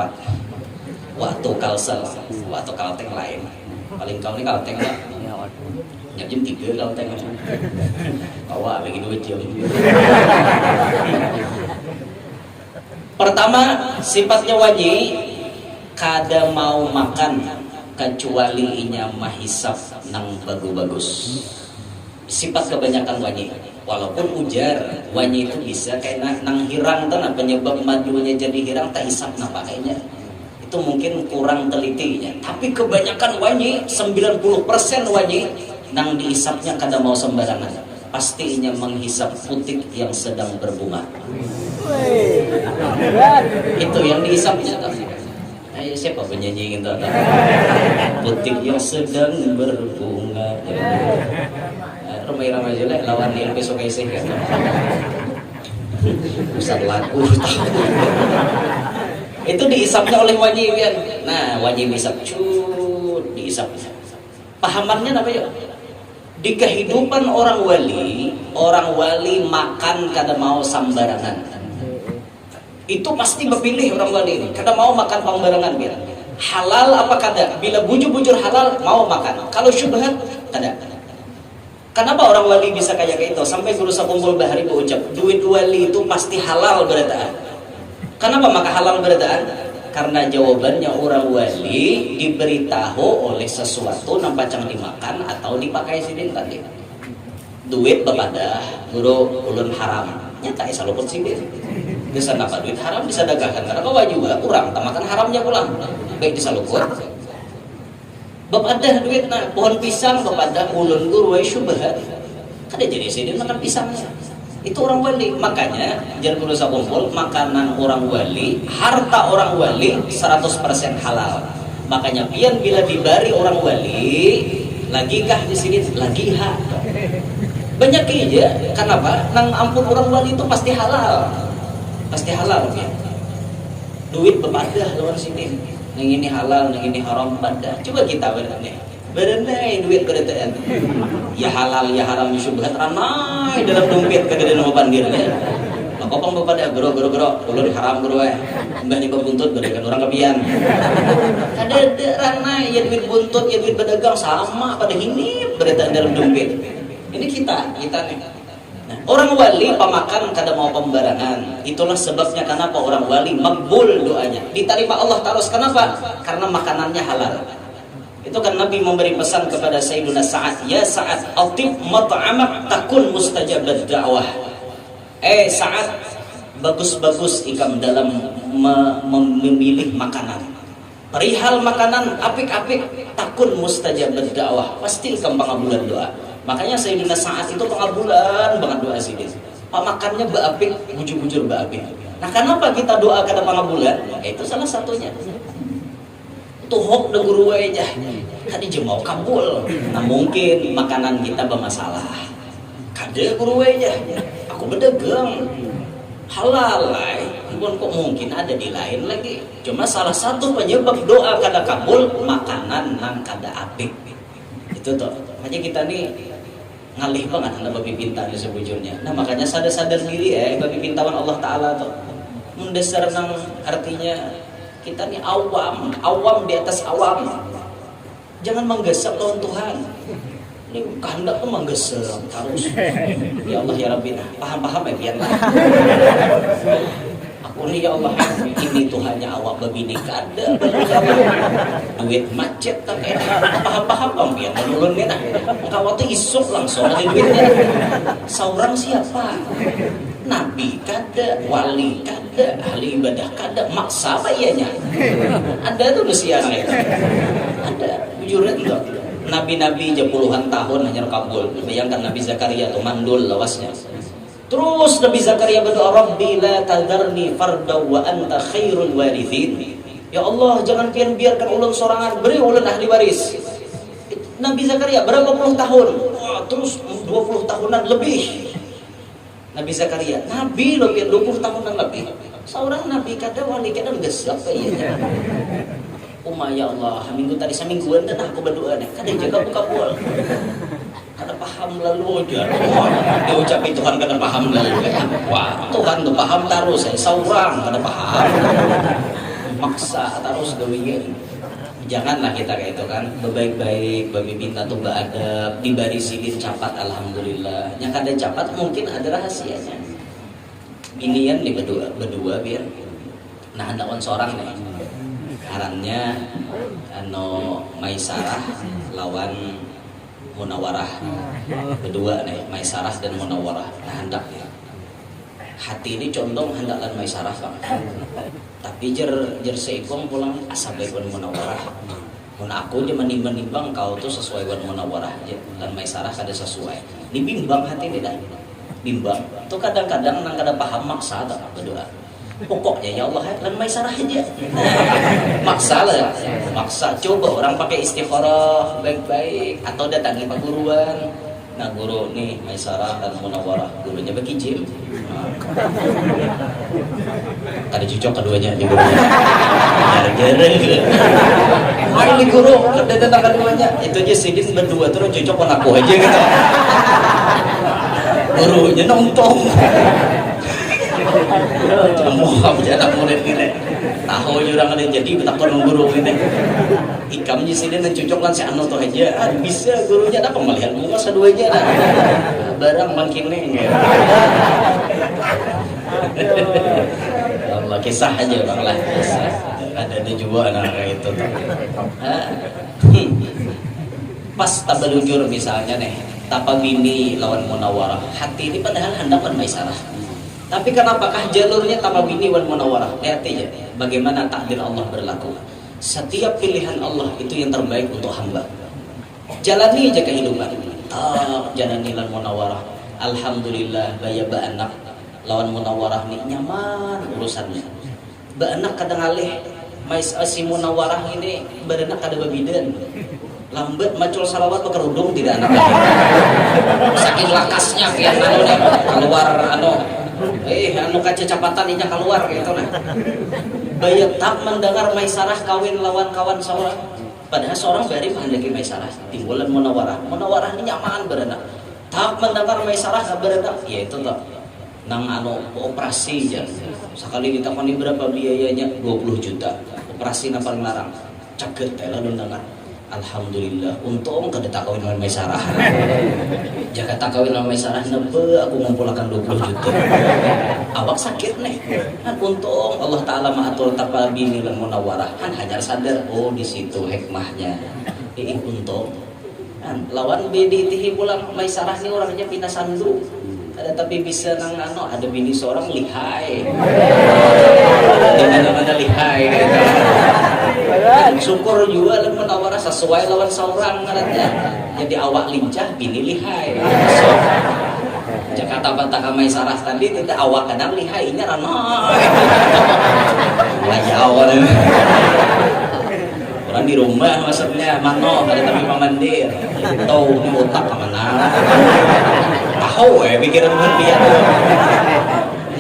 waktu kalsel, waktu kalteng lain. Paling kau ini kalteng lah. Jam 3 kalau tengok bawa lagi 2 jam. Pertama sifatnya Wanyi kada mau makan kecuali inya mahisap nang bagus-bagus. Sifat kebanyakan Wanyi. Walaupun ujar Wanyi itu bisa kayak nang hirang tanah penyebab madunya jadi hirang tak hisap nah pakainya. Itu mungkin kurang telitinya. Tapi kebanyakan Wanyi 90% Wanyi nang dihisapnya kada mau sembarangan, pastinya menghisap putik yang sedang berbunga. Itu yang dihisapnya. Ayo siapa penyanyi itu? Putik yang sedang berbunga. ramai-ramai aja lah lawan yang besok esek kan. Ustaz laku itu diisapnya oleh wajib kan. Nah wajib isap diisap. Pahamannya apa ya? Di kehidupan orang wali makan kada mau sambarangan. Itu pasti berpilih orang wali ini. Kada mau makan pembarangan biar. Halal apa kada? Bila bujur-bujur halal mau makan. Kalau syubhat kada. Kenapa orang wali bisa kayak gitu? Sampai guru Sakumpul Bahari berucap, duit wali itu pasti halal berataan. Kenapa maka halal berataan? Karena jawabannya orang wali diberitahu oleh sesuatu nampak cang dimakan atau dipakai sidin tadi. Duit bepadah, guru ulun haram. Nyata isa luput sidin. Bisa apa duit haram bisa dagahkan karena kau juga kurang, tamakan haramnya pulang. Baik bisa luput. Bepadah duit nah pohon pisang bepadah ulun guru syubhat. Kada jadi sidin makan pisangnya. Itu orang wali, makanya jangan guru Sakumpul makanan orang wali, harta orang wali 100% halal. Makanya pian bila dibari orang wali, lagikah di sini lagi hak. Banyak aja, kenapa? Nang ampun orang wali itu pasti halal. Pasti halal ya. Duit bepadah lawan sini. Yang ini halal, yang ini haram bepadah. Coba kita berenai duit keretaan. Ya halal, ya haram, syubhat ranai dalam dompet kada nama pandirnya. Lakopang bepada gero ulun haram gero mbah ni buntut berikan orang kepian. Kada ranai ya duit buntut, ya duit pedagang sama pada ini beretaan dalam dompet. Ini kita nih. Nah, orang wali pemakan kada mau pembarangan. Itulah sebabnya kenapa orang wali makbul doanya. Diterima Allah terus. Kenapa? Karena makanannya halal. Itu kan Nabi memberi pesan kepada Sayyiduna Sa'ad, ya Sa'ad, atib mat'amak takun mustajabat da'wah. Sa'ad, bagus-bagus ikam dalam memilih makanan. Perihal makanan apik-apik takun mustajabat da'wah. Pasti ikam pengabulan doa. Makanya Sayyiduna Sa'ad itu pengabulan banget doa sidin. Pamakannya beapik, bujur-bujur beapik. Nah kenapa kita doa kada pengabulan? Itu salah satunya. Tuhok de guru aja tadi jemau kabul. Nah mungkin makanan kita bermasalah kade guru aja aku berdagang halal pun kok mungkin ada di lain lagi. Cuma salah satu penyebab doa kada kabul makanan nang kada apik itu tuh. Makanya kita nih ngalih banget anda babi pintar di sebujurnya. Nah makanya sadar-sadar diri babi pintawan Allah Ta'ala tuh mendasar nang artinya kita nih awam di atas awam. Jangan menggesek lawan Tuhan. Ini kehendak tuh menggesek harus. Ya Allah ya Rabbi, paham ya biar lah. Aku nih ya Allah, ini Tuhannya awak babini kada. Duit macet tak enak. Paham bang biar menurun enak. Kau tuh isuk langsung ada duitnya. Seorang siapa? Nabi kada, wali kada, ahli ibadah kada, maksa apa ianya? Ada tuh nusiannya. Ada, jujurnya itu. Nabi-nabi aja puluhan tahun hanya kabul. Bayangkan Nabi Zakaria tuh mandul lawasnya. Terus Nabi Zakaria berdoa, Rabbi la tadarni fardaw wa anta khairul warithin. Ya Allah, jangan biarkan ulun sorangan, beri ulun ahli waris. Nabi Zakaria berapa puluh tahun? Wah, terus 20 tahunan lebih. Nabi Zakaria, Nabi loh 20 tahunan lebih. Seorang Nabi kada wali kada gesek ya. Ya Allah, minggu tadi semingguan dan aku berdoa nih. Kada jaga buka pul. Kada paham lalu aja. Dia ucapin Tuhan kada paham lalu. Wah, Tuhan tuh paham terus. Seorang kada paham. Maksa terus gawian. Janganlah kita kayak itu kan. Baik-baik, babi minta tuh beradab, dibarisiin capat alhamdulillah. Yang kada capat mungkin ada rahasianya. Inian nih berdua biar. Nah anda on seorang nih. Harannya Maisarah lawan Munawarah. Berdua nih, Maisarah dan Munawarah. Nah hendak ya. Hati ini condong hendak lan Maisarah bang. Tapi jer seikong pulang asal baikon Munawarah. Mun aku dia menimbang kau tuh sesuai dengan Munawarah dan Maisarah kada sesuai. Dibimbang hati ini dah. Bimbang. Tuh kadang-kadang nang kada paham maksa tak berdoa. Pokoknya ya Allah dan Maisarah aja. Maksa lah. Maksa. Coba orang pakai istikharah baik-baik atau datangi perguruan. Nah guru nih Maisarah dan Munawwarah, gurunya bagi Jim. Tadi cocok keduanya di gurunya. Gara-gara. Wah ini guru, ada tentang keduanya. Itu aja sidin berdua terus cocok con aku aja gitu. Gurunya nonton. Mau anak murid ini. Tahu jurang ada jadi betakon guru ini. Ikam di sini dan cocok kan si anu tuh aja. Bisa gurunya ada pemilihan bunga seduanya lah. Barang makin neng. Allah kisah aja bang lah. Ada juga anak kayak itu tuh. Pas tabalujur misalnya nih, tapa bini lawan Munawwarah. Hati ini padahal hendakan Maisarah. Tapi kenapakah jalurnya tapa bini wan Munawwarah? Lihat aja bagaimana takdir Allah berlaku. Setiap pilihan Allah itu yang terbaik untuk hamba. Jalani aja kehidupan. Jalani lan Munawwarah. Alhamdulillah baya baanak lawan Munawwarah nih nyaman urusannya. Baanak kadang alih si Munawwarah ini beranak kada babidan. Lambat macul salawat berkerudung tidak anak lagi. Saking lakasnya kian anu nih keluar anu kaca capatan inya keluar gitu nah. Baya tak mendengar Maisarah kawin lawan kawan seorang. Padahal seorang bari menghendaki Maisarah timbulan Munawwarah. Munawwarah ini nyaman beranak. Tak mendengar Maisarah beranak. Ya itu tak. Nang anu operasi aja. Sekali ditakoni berapa biayanya 20 juta. Operasi paling larang. Caget teh lalu dengar. Alhamdulillah, untung kada tak kawin dengan Maisarah. Jika tak kawin dengan Maisarah, nebe aku ngumpulkan 20 juta. Awak sakit nih. Kan untung Allah Taala mengatur tapa bini lan Munawwarah. Kan hanya sadar, oh di situ hikmahnya. Untung. Kan lawan bini tihi pulang Maisarah ini orangnya pindah sandu. Ada tapi bisa nang ada bini seorang lihai. Di mana-mana lihai. Syukur juga lan Munawwarah sesuai lawan seorang ngarannya. Jadi awak lincah bini lihai. So, Jakarta Bantaka Maisarah tadi tidak awak kadang lihainya ranah. Aja awal. Orang di rumah maksudnya mano ada tapi pamandir. Tahu ni otak kemana? Tahu pikiran berbiar.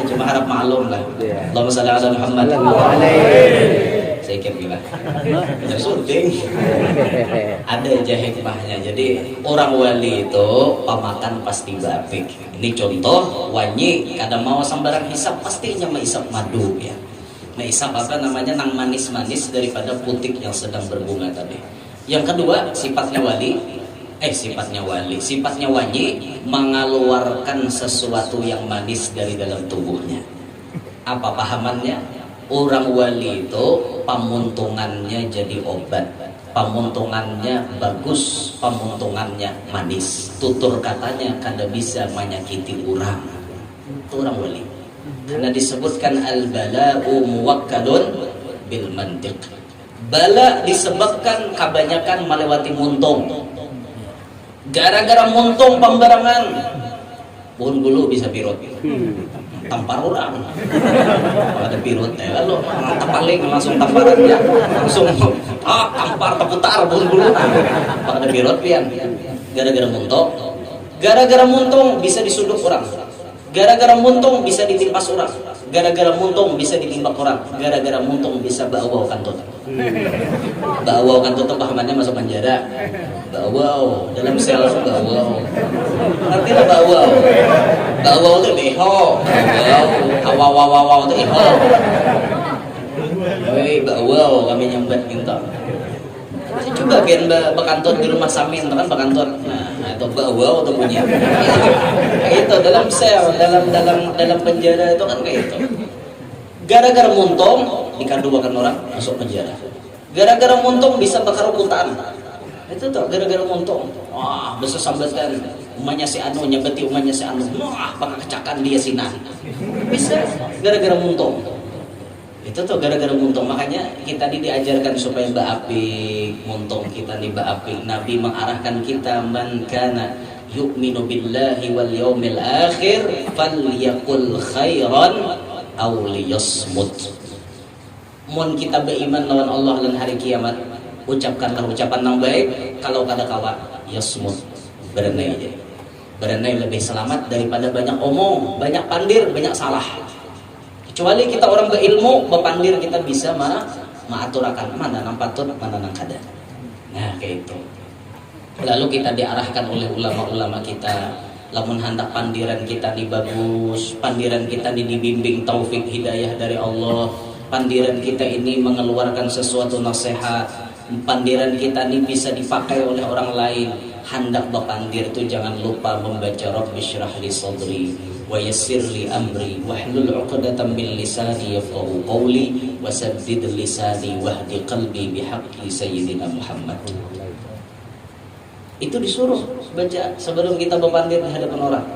Cuma harap maklum lah. Allahumma shalli ala Muhammad. Saya kira jadi syuting ada aja hikmahnya. Jadi orang wali itu pamakan pasti bapik. Ini contoh wanyi kadang mau sambaran hisap pastinya menghisap madu ya. Menghisap apa namanya nang manis-manis daripada putik yang sedang berbunga tadi. Yang kedua sifatnya wanyi mengeluarkan sesuatu yang manis dari dalam tubuhnya. Apa pahamannya? Orang wali itu pamuntungannya jadi obat, pamuntungannya bagus, pamuntungannya manis. Tutur katanya kada bisa menyakiti orang. Itu orang wali. Karena disebutkan al-bala'u muwakkalun bil mantiq. Bala disebabkan kebanyakan melewati muntung. Gara-gara muntung pembarangan, pohon bulu bisa pirut. Tampar orang ada pirut lalu paling langsung tamparannya langsung tampar terputar bulu pada pirut pian gara-gara muntung bisa disuduk orang, gara-gara muntung bisa ditimpas orang, gara-gara muntung bisa ditimbak orang, gara-gara muntung bisa bawa kantut. Bawa kantut itu pahamannya masuk penjara. Bawa dalam sel bawa. Ngerti lah bawa. Bawa itu beho. Awaw itu beho. Bawa kami nyambat gitu. Coba biar bekantut di rumah Samin kan bekantut. Nah, itu bawa itu punya. Kayak itu dalam sel, dalam penjara itu kan kayak itu. Gara-gara muntung dikanduakan orang masuk penjara. Gara-gara muntung bisa bakar hutan. Itu tuh gara-gara muntung. Wah, bisa sambatan umanya si anu nyebeti umanya si anu. Wah, bakal kecakan dia sinan. Bisa gara-gara muntung. Itu tuh gara-gara muntung. Makanya kita diajarkan supaya ba'apik muntung kita nih ba'apik. Nabi mengarahkan kita man kana yu'minu billahi wal yaumil akhir falyaqul khairan aw liyasmut. Mun kita beriman lawan Allah dan hari kiamat, ucapkanlah ucapan yang baik. Kalau kada kawa yasmut, berenai aja. Berenai lebih selamat daripada banyak omong, banyak pandir, banyak salah. Kecuali kita orang berilmu, bepandir kita bisa mengaturakan mana nang patut, mana nang kada. Nah, kayak itu. Lalu kita diarahkan oleh ulama-ulama kita, lamun hendak pandiran kita ini bagus, pandiran kita ini dibimbing taufik hidayah dari Allah, pandiran kita ini mengeluarkan sesuatu nasihat, pandiran kita ini bisa dipakai oleh orang lain. Hendak berpandir itu jangan lupa membaca Rabbi syrah li sadri wa yassir li amri wahlul 'uqdatam min lisani yafqahu qawli wasaddid lisani wahdi qalbi bihaqqi sayyidina Muhammad. Itu disuruh baca sebelum kita berpandir di hadapan orang.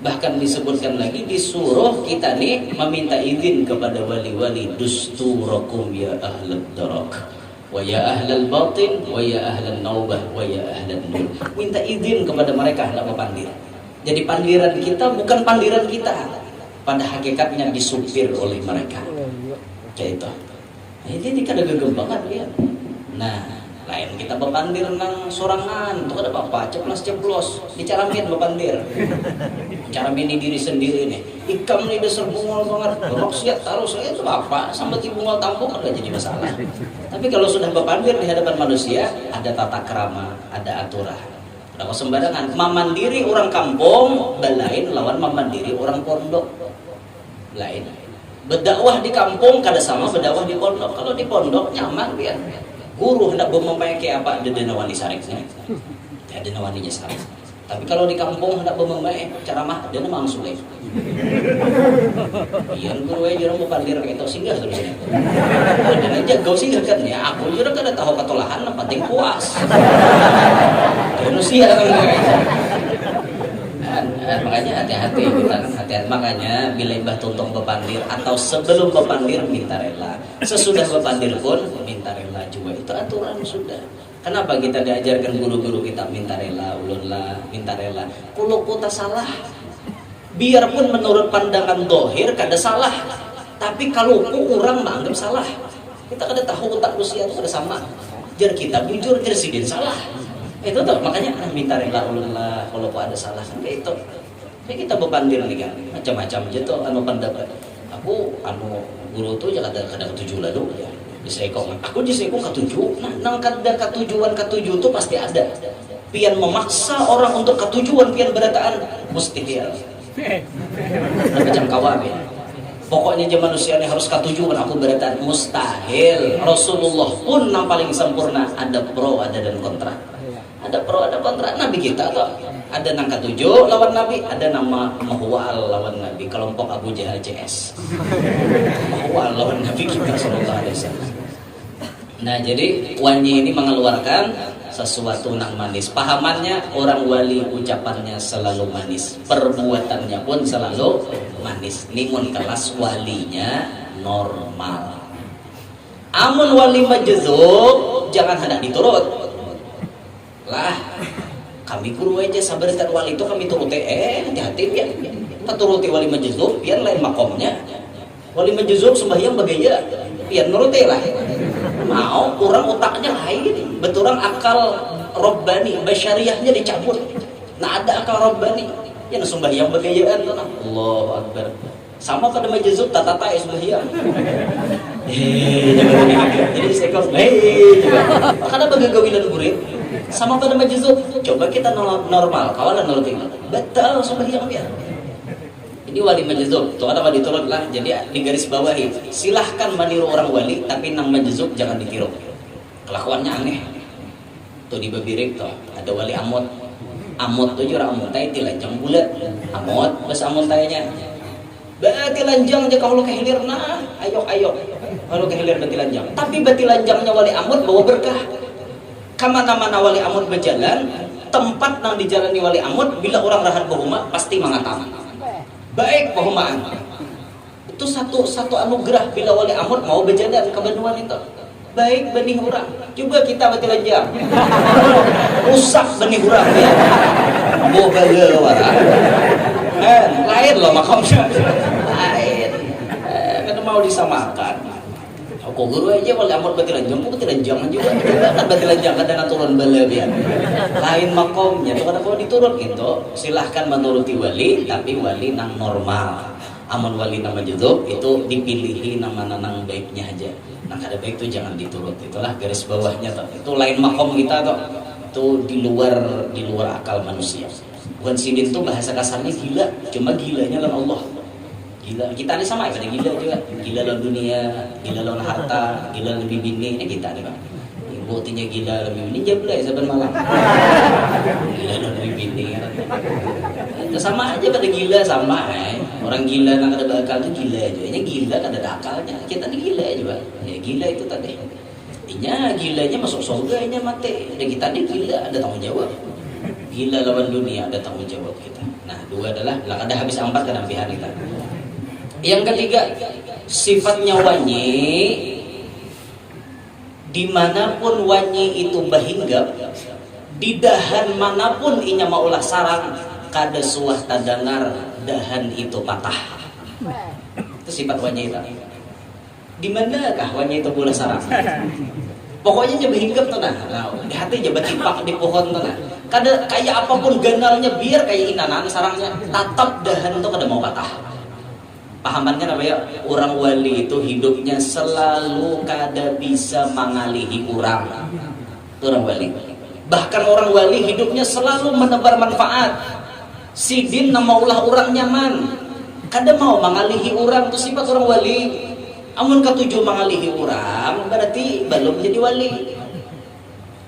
Bahkan disebutkan lagi disuruh kita nih meminta izin kepada wali-wali, dusturakum ya ahlad darak wa ya ahlal batin wa ya ahlal naubah wa ya ahlal nur. Minta izin kepada mereka hendak berpandir. Jadi pandiran kita bukan pandiran kita, pada hakikatnya disupir oleh mereka. Kayak itu. Ini kada gegembangan ya. Nah, lain kita berpandir nang sorangan, tuh ada apa? Ceplos-ceplos, dicaramin berpandir. Caramin diri sendiri nih. Ikam nih dasar bungol banget, maksiat taruh saya itu apa? Sampai di bungol tampung ada jadi masalah. Tapi kalau sudah berpandir di hadapan manusia, ada tata krama, ada aturan. Tidak sembarangan. Mamandiri orang kampung, belain lawan mamandiri orang pondok. Lain. Berdakwah di kampung kada sama berdakwah di pondok. Kalau di pondok nyaman biar. Guru hendak memakai apa ada nawani sariknya, ada nawaninya sarik. Tapi kalau di kampung hendak memakai ceramah ada nama Sulit. Biar guru aja orang mau pandir kayak itu singgah terusnya. Ada aja kau singgah kan ya. Aku juga kada tahu ketolahan, penting puas. Manusia kan makanya hati-hati kita hati-hati. Makanya bila Mbah Tuntong bepandir atau sebelum bepandir minta rela, sesudah bepandir pun minta rela juga, itu aturan sudah. Kenapa kita diajarkan guru-guru kita minta rela, ulunlah minta rela? Kalau kita salah, biarpun menurut pandangan dohir kada salah, tapi kalau orang menganggap salah, kita kada tahu otak manusia itu kada sama. Jar kita bujur, jar sidin salah. Itu tuh makanya minta rela ulunlah kalau ada salah kan kayak itu. Jadi kita bepandir nih kan macam-macam aja tuh pendapat. Aku guru tuh jangan ada ketujuh lalu ya. Bisa aku bisa ketujuh. Nah, nang kada ketujuh tuh pasti ada. Pian memaksa orang untuk ketujuan pian berataan mustahil. Macam kawam ya. Pokoknya zaman manusia ini harus ketujuan aku berataan mustahil. Rasulullah pun yang paling sempurna ada pro ada dan kontra. Ada pro ada kontra. Nabi kita tuh ada nang ketujuh lawan Nabi, ada nama Mahwal lawan Nabi, kelompok Abu Jahal CS. Mahwal lawan Nabi kita sallallahu alaihi wasallam. Nah, jadi wanyi ini mengeluarkan sesuatu nang manis. Pahamannya orang wali ucapannya selalu manis, perbuatannya pun selalu manis. Limun kelas walinya normal. Amun wali majzub jangan hendak diturut. Lah, kami guru aja sabar dan wali itu kami turuti hati-hati biar kita turuti wali majzub biar lain makomnya. Wali majzub sembahyang bagaya biar nuruti lah. Mau orang otaknya lain, betul orang akal robbani basyariahnya dicabut. Nah ada akal robbani yang sembahyang bagayaan tuh. Allahu Akbar. Sama pada majzub tata sembahyang. Jadi sekor juga. Karena bagagawilan gurit. Sama pada majzub, coba kita normal, kawalan nuruti. Betul sembahyang biar. Ini wali majzub, tuh ada wali turun lah. Jadi di garis bawahi, silahkan meniru orang wali, tapi nang majzub jangan ditiru. Kelakuannya aneh. Tuh di Babirik tuh ada wali amot. Amot tuh jurang amot tay tilanjang bulat. Amot, bas amot tayanya. Berarti lanjang aja kalau kehilir nah, ayo. Kalau kehilir berarti lanjang. Tapi berarti lanjangnya wali amot bawa berkah. Kamana-mana wali amut berjalan, tempat yang dijalani wali amut, bila orang rahat bahuma pasti mengatakan baik bahumaan. Itu satu anugerah bila wali amut mau berjalan ke benuan itu. Baik benih orang. Coba kita betul aja. Rusak benih orang ya. Boga wara. Lain loh makamnya. Lain. Kan mau disamakan. Kok guru aja wali amot batilan jam, batilan jangan juga kan batilan jangan dan turun belebihan. Lain makomnya tuh kalau diturun gitu, silahkan menuruti wali, tapi wali nang normal. Amun wali nama juduk itu dipilihi nama nang baiknya aja. Nah kada baik itu jangan diturut. Itulah garis bawahnya tuh. Itu lain makom kita tuh. Itu di luar akal manusia. Bukan sidin tuh bahasa kasarnya gila, cuma gilanya lawan Allah. Gila, kita ini sama ya, gila juga. Gila lawan dunia, gila lawan harta, gila lebih bini, ini kita nih Pak. Buktinya gila lebih bini, jablay saban malam. Gila lawan lebih bini. Itu sama aja pada gila sama Orang gila yang ada bakal itu gila aja. Ini gila kan ada akalnya. Kita ini gila aja Pak. Ya gila itu tadi. Intinya gilanya masuk surga, ini mati. Dan kita ini gila, ada tanggung jawab. Gila lawan dunia, ada tanggung jawab kita. Nah, dua adalah, ada habis 4 kenampihan kita. Yang ketiga, sifatnya wanyi, dimanapun wanyi itu berhinggap, di dahan manapun inya maulah sarang, kada suah tadangar dahan itu patah. Itu sifat wanyi itu. Di manakah wanyi itu boleh sarang? Pokoknya dia berhinggap tuh nah, di hati dia bertipak di pohon tuh nah. Kada kayak apapun ganalnya biar kayak inanan sarangnya, tatap dahan itu kada mau patah. Pahamannya apa ya? Orang wali itu hidupnya selalu kada bisa mengalihi orang. Itu orang wali. Bahkan orang wali hidupnya selalu menebar manfaat. Sidin namaulah orang nyaman. Kada mau mengalihi orang, itu sifat orang wali. Amun ketujuh mengalihi orang, berarti belum jadi wali.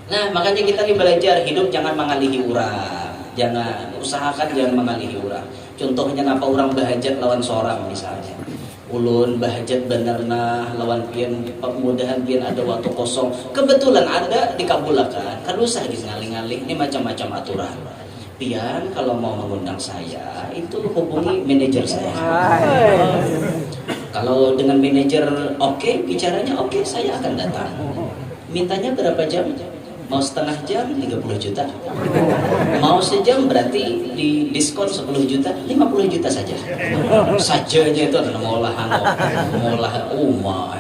Nah, makanya kita belajar hidup jangan mengalihi orang. Jangan, usahakan jangan mengalihi orang. Contohnya napa orang bahajat lawan seorang misalnya. Ulun bahajat benerna lawan pian mudahan pian ada waktu kosong. Kebetulan ada dikabulakan. Kan usah ngalih-ngalih. Ini macam-macam aturan. Pian kalau mau mengundang saya itu hubungi manajer saya. Kalau dengan manajer oke, bicaranya oke, saya akan datang. Mintanya berapa jam? Mau setengah jam 30 juta. Mau sejam berarti di diskon 10 juta, 50 juta saja. Sajanya itu adalah ngolah Uma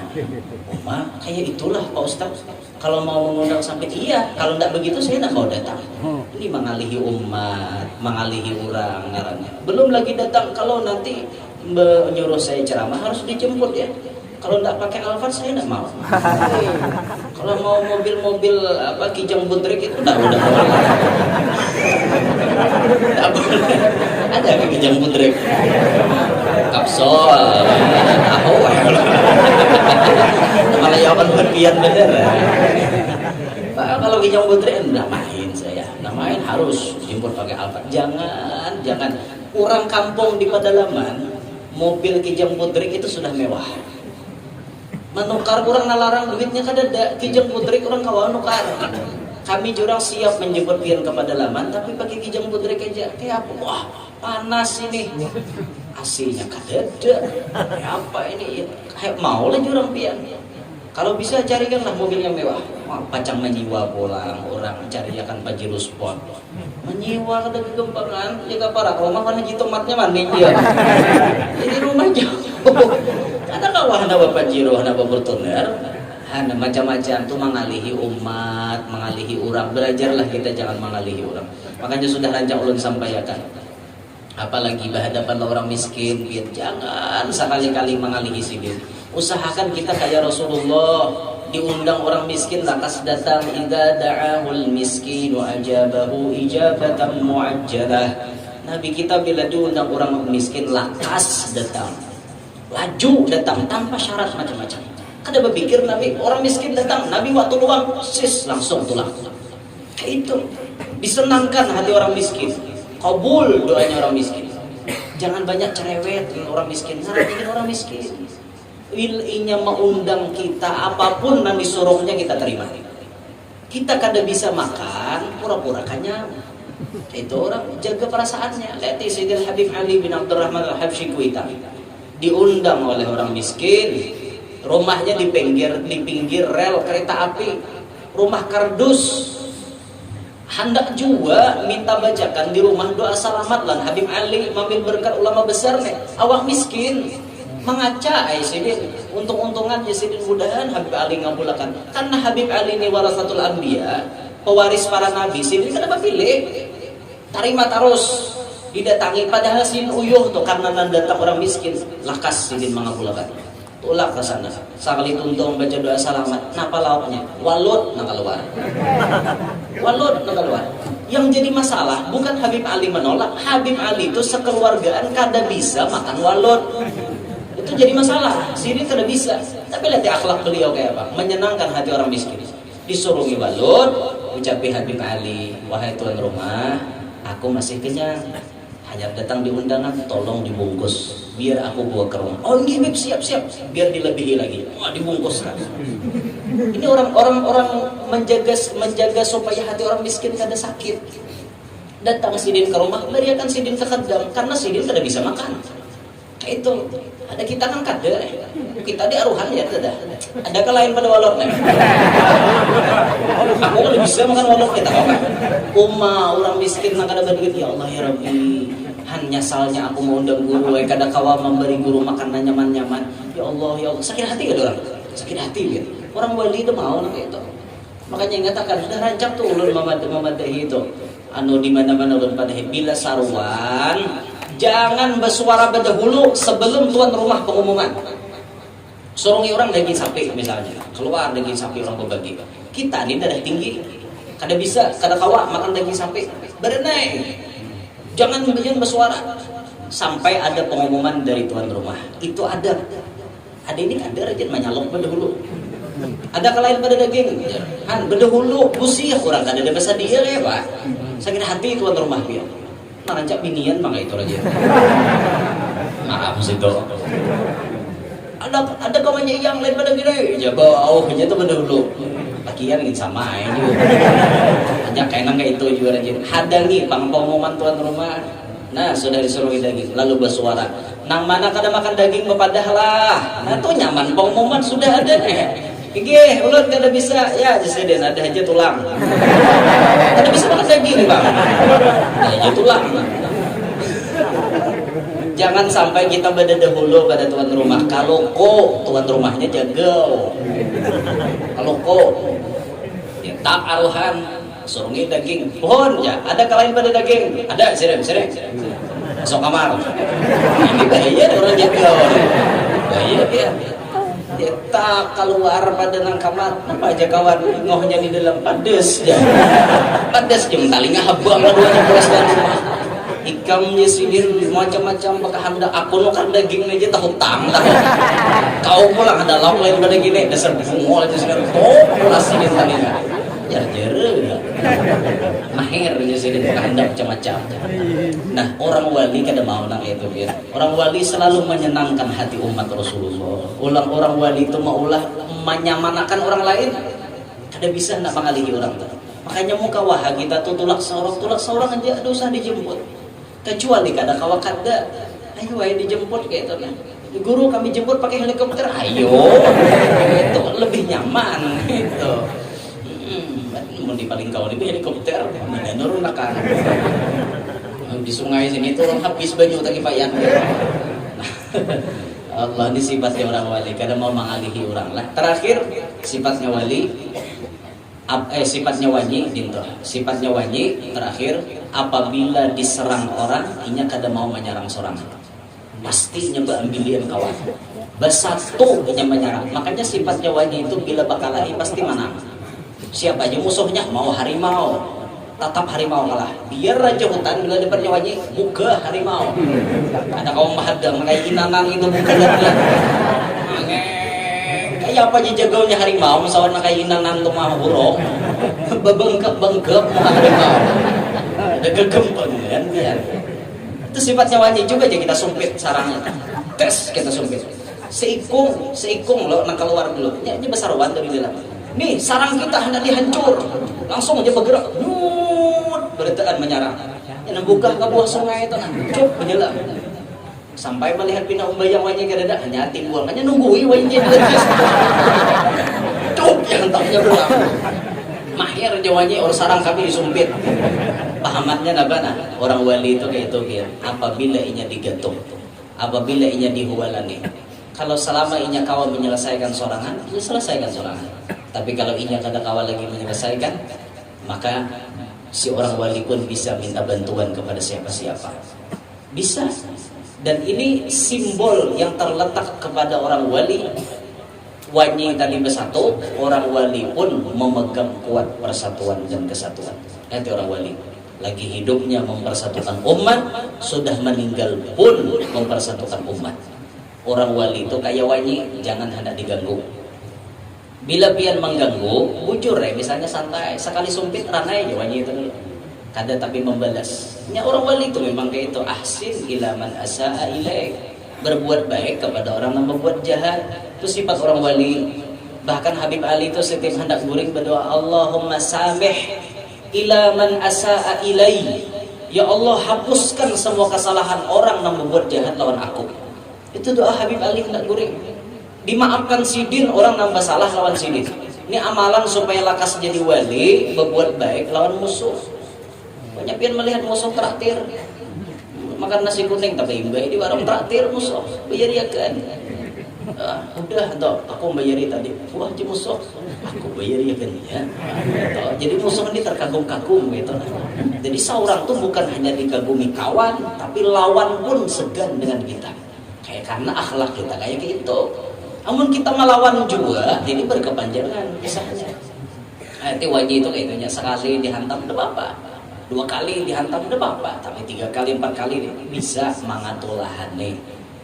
kayak itulah Pak Ustaz. Kalau mau mengundang sampai iya, kalau tidak begitu saya tidak mau datang. Ini mengalihi umat, mengalihi orang ngarannya. Belum lagi datang kalau nanti menyuruh saya ceramah harus dijemput ya. Kalau tidak pakai Alphard saya tidak mau. Kalau mau mobil-mobil apa Kijang Budrek itu udah boleh. Tidak boleh. Ada Kijang Budrek. Kapsol. Tahu ya. Malah jawaban berpian bener. Pak kalau Kijang Budrek tidak main saya. Tidak main harus jemput pakai Alphard. Jangan. Orang kampung di pedalaman mobil Kijang Budrek itu sudah mewah. Menukar kurang nalarang duitnya kada ada. Kijang Budrek orang kawan nukar. Kami jurang siap menjemput pian ke pedalaman tapi pakai Kijang Budrek aja. Kayak apa? Wah, panas ini. AC-nya kada ada. Kayak apa ini? Kayak mau lah jurang pian. Kalau bisa carikanlah mobil yang mewah. Pacang menyiwa pulang orang carikan Pajero Sport. Menyiwa kada kegempangan, jaga para rumah mana jitomatnya mandi dia. Jadi rumah jauh. Ada kawah nawa Pajero, nawa Fortuner, hana macam-macam tuh mengalihi umat, mengalihi orang. Belajarlah kita jangan mengalihi orang. Makanya sudah rancang ulun sampaikan. Apalagi berhadapan orang miskin, jangan sekali-kali mengalihi sidin. Usahakan kita kayak Rasulullah, diundang orang miskin lantas datang, idza da'ahul miskinu ajabahu ijabatan muajjalah. Nabi kita bila diundang orang miskin lantas datang, laju datang tanpa syarat macam-macam. Kada berpikir Nabi orang miskin datang, Nabi waktu luang sis langsung tulang. Kayak itu disenangkan hati orang miskin, kabul doanya orang miskin. Jangan banyak cerewet orang miskin, ingin orang miskin. Wilnya mengundang kita apapun nanti suruhnya kita terima. Kita kada bisa makan pura-pura kenyang. Itu orang jaga perasaannya. Lihat Sayyidil Habib Ali bin Abdurrahman Al-Habsyi Kuita diundang oleh orang miskin, rumahnya di pinggir rel kereta api, rumah kardus. Hendak juga minta bacakan di rumah doa salamat lan Habib Ali mambil berkat ulama besar nih. Awak miskin mengaca Sidin untung-untungan ya sidin mudahan Habib Ali ngabulakan karena Habib Ali ini warasatul anbiya, pewaris para nabi. Sidin kenapa pilih tarima terus didatangi padahal sidin uyuh tuh karena datang orang miskin lakas sidin mengabulakan tulak ke sana sekali tuntung baca doa salamat napa lauknya walut nak keluar walut nak keluar. Yang jadi masalah bukan Habib Ali menolak, Habib Ali itu sekeluargaan kada bisa makan walut. Itu jadi masalah. Sidin kada bisa. Tapi lihat akhlak beliau kayak apa, menyenangkan hati orang miskin. Disuruhi walut, ucapi Habib Ali, wahai tuan rumah, aku masih kenyang. Hanya datang di undangan, tolong dibungkus biar aku bawa ke rumah. Oh ini Habib siap-siap, biar dilebihi lagi. Wah dibungkus kan. Ini orang-orang menjaga supaya hati orang miskin kada sakit. Datang sidin ke rumah, berikan sidin ke khadam karena sidin kada bisa makan. Kayak itu. Ada kita kan kada. Kita di aruhan ya kada. Ada lain pada walok nih. Aku kada bisa makan walok kita apa? Orang miskin nak kada berduit ya Allah ya Rabbi. Hanya salnya aku mau undang guru, kada kawa memberi guru makanan nyaman-nyaman. Ya Allah ya Allah, sakit hati kada orang? Sakit hati ya. Orang wali itu mau kayak itu. Makanya ngatakan sudah rancak tuh ulun mamadahi itu. Anu di mana-mana ulun padahi bila saruan jangan bersuara berdahulu sebelum tuan rumah pengumuman. Sorongin orang daging sapi misalnya, keluar daging sapi orang berbagi. Kita ini darah tinggi, kada bisa, kada kawa makan daging sapi. Berenai, jangan bersuara sampai ada pengumuman dari tuan rumah. Itu ada ini ada rajin menyalok berdahulu. Ada kelain pada daging, kan berdahulu busih orang kada ada bahasa dia ya pak. Sakit hati tuan rumah dia. Narancak binian mangga itu aja. Maaf sih itu. Ada kawannya yang lain pada gini. Ya baunya itu berdahulu. Lakian ingin sama ini. Hanya kainan kayak itu juga rajin. Hadangi pengumuman tuan rumah. Nah sudah disuruh daging lalu bersuara. Nang mana kada makan daging bepadah lah. Nah tuh nyaman pengumuman sudah ada nih. Gih, ulut kada bisa ya jasiden ada aja tulang. Kada bisa makan daging bang. Ada aja tulang. Jangan sampai kita berdahulu pada tuan rumah. Kalau kok tuan rumahnya jago. Kalau kok ya, tak aruhan surungi daging. Pohon ya, ada kalain pada daging. Ada sering. Masuk kamar. Ini bahaya orang jago. Bahaya ya. Kita keluar pada nang kamar apa aja kawan ngohnya di dalam padas ya. Padas jeng talingnya habang laluannya beras dan rumah ikamnya sidin macam-macam pakai hendak aku nukan daging aja tahu tang kau pulang ada lauk lain pada gini dasar bungol itu sekarang pulas sidin talingnya jar-jar mahir aja sidin pakai hendak macam-macam. Nah orang wali kada mau nang itu dia. Orang wali selalu menyenangkan hati umat Rasulullah. Orang wali itu maulah menyamanakan orang lain. Kada bisa nak mengalihi orang tu. Makanya muka wahah kita tuh tulak seorang aja ada usah dijemput. Kecuali kada kawa kada. Ayo ayo dijemput kayak itu nah. Guru kami jemput pakai helikopter. Ayo. Itu lebih nyaman gitu. Mau di paling kau di helikopter mana nurun akan. Di sungai sini tuh orang habis baju tadi payan. Allah ini sifatnya orang wali, kadang mau mengalihi orang lah. Terakhir sifatnya wali, sifatnya wali dinto. Sifatnya wali terakhir apabila diserang orang, inya kadang mau menyerang seorang. Pasti nyoba ambilian kawan. Bersatu inya menyerang. Makanya sifatnya wali itu bila bakalahi pasti menang. Siapa aja musuhnya mau harimau. Tetap harimau kalah. Biar raja hutan bila depannya wajib buka harimau. Ada kaum mahadang kayak inanan itu buka dia. Kayak apa aja jagaunya harimau misalnya kayak inanan tuh mah burung. Bebengkep harimau. Ada kegempangan dia. Itu sifatnya wajib juga aja kita sumpit sarangnya. Tes kita sumpit. Seikung lo nak keluar dulu. Ini besar wan dari dalam. Nih sarang kita hendak dihancur. Langsung aja bergerak. Berdetaan menyerang. Yang buka ke buah sungai itu cuk menyelam. Sampai melihat pindah umbayang wajah kada hanya timbul hanya nunggui wajah cuk yang taknya pulang. Mahir jawanya orang sarang kami disumpit. Pahamatnya nabana orang wali itu kayak itu apabila inya digantung, apabila inya dihualani. Kalau selama inya kawan menyelesaikan sorangan, ya selesaikan sorangan. Tapi kalau inya kada kawan lagi menyelesaikan, maka si orang wali pun bisa minta bantuan kepada siapa-siapa. Bisa. Dan ini simbol yang terletak kepada orang wali. Wani tadi bersatu, orang wali pun memegang kuat persatuan dan kesatuan. Nanti orang wali lagi hidupnya mempersatukan umat, sudah meninggal pun mempersatukan umat. Orang wali itu kayak wani, jangan hendak diganggu. Bila pian mengganggu, bujur ya, misalnya santai, sekali sumpit ranai aja wani itu dulu. Kada tapi membalas. Ya, orang wali itu memang kayak itu, ahsin ila man asaa ilaik. Berbuat baik kepada orang yang membuat jahat. Itu sifat orang wali. Bahkan Habib Ali itu setiap hendak guring berdoa, Allahumma samih ila man asaa ilai. Ya Allah, hapuskan semua kesalahan orang yang membuat jahat lawan aku. Itu doa Habib Ali hendak guring. Dimaafkan sidin orang nambah salah lawan sidin. Ini amalan supaya lakas jadi wali, berbuat baik lawan musuh. Banyak pian melihat musuh traktir, makan nasi kuning tapi imbai di warung traktir musuh bayar ya kan. Udah toh aku bayari tadi, wah ji musuh aku bayar ya kan ya. Jadi musuh ini terkagum-kagum gitu. Jadi seorang tuh bukan hanya dikagumi kawan, tapi lawan pun segan dengan kita. Kayak karena akhlak kita kayak gitu. Namun kita melawan juga, ini berkepanjangan kisahnya. Nanti wajib itu kayaknya sekali dihantam tidak apa-apa, 2 kali dihantam tidak apa-apa, tapi 3 kali 4 kali bisa mengatulahan nih.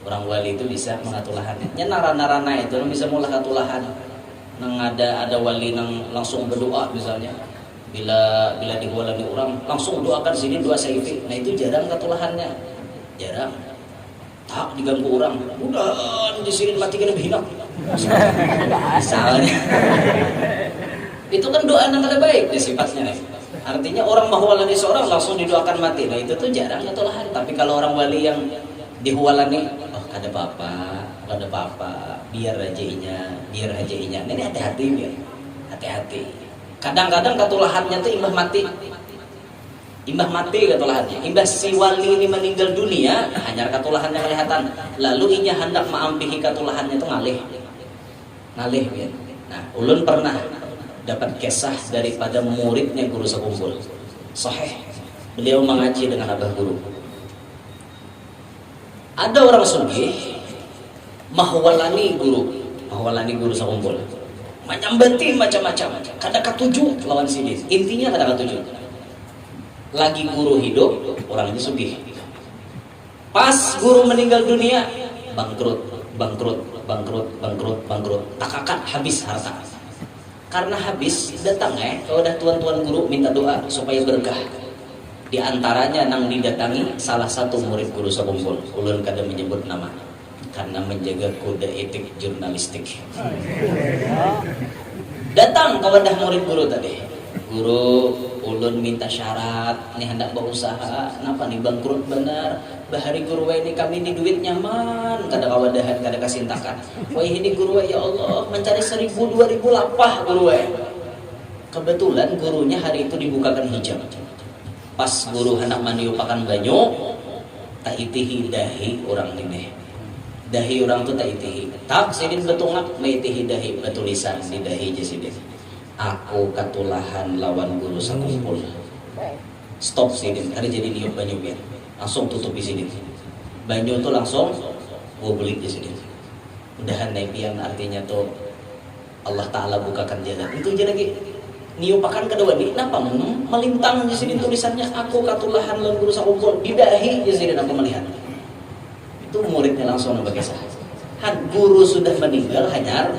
Orang wali itu bisa mengatulahan. Nya narana-narana itu bisa mulai katulahan. Nang ada wali nang langsung berdoa misalnya. Bila diwalani orang langsung doakan sini doa saifi. Nah itu jarang katulahannya. Jarang. Tak diganggu orang. Udah di sini mati kena bilang. Misalnya. Itu kan doa yang kada baik di sifatnya nih. Artinya orang mahwalani seorang langsung didoakan mati. Nah itu tuh jarang katulahan. Tapi kalau orang wali yang dihualani, oh kada apa-apa, biar aja inya. Ini hati-hati biar, hati-hati. Kadang-kadang katulahannya tuh imbah mati katulahannya. Imbah si wali ini meninggal dunia, hanya katulahannya kelihatan. Lalu inya hendak maampihi katulahannya tuh ngalih biar. Nah, ulun pernah dapat kisah daripada muridnya guru sekumpul. Sahih, beliau mengaji dengan abah guru. Ada orang sugih mahwalani guru sekumpul. Menyambati macam-macam. Kada katuju lawan sidin. Intinya kada katuju. Lagi guru hidup, orangnya sugih. Pas guru meninggal dunia, bangkrut. Takakat habis harta. Karena habis datang kalau udah tuan-tuan guru minta doa supaya berkah. Di antaranya nang didatangi salah satu murid guru sekumpul. Ulun kada menyebut nama karena menjaga kode etik jurnalistik. Datang ke wadah murid guru tadi. Guru, ulun minta syarat, ini hendak berusaha, kenapa nih bangkrut benar. Bahari guru ini kami ini duit nyaman, kada kawadahan, kada kasintakan. Wah ini guru ya Allah, mencari 1.000 2.000 lapah guru. Kebetulan gurunya hari itu dibukakan hijab. Pas guru hendak maniupakan banyu, tak itihi dahi orang ini. Dahi orang tu tak itihi. Tak sidin betungak maitihi dahi betulisan di dahi je sidin. Aku katulahan lawan guru sakumpul. Stop sidin, hari jadi niup banyu biar. Langsung tutup di sini. Banyu tu langsung bubelik di sini. Udahan naik yang artinya tu Allah Ta'ala bukakan jalan. Itu je lagi. Niupakan kedua ni, kenapa melintang di sini tulisannya aku katulahan lawan guru sakumpul di dahi di sini aku melihat. Itu muridnya langsung nampak kisah. Guru sudah meninggal hanya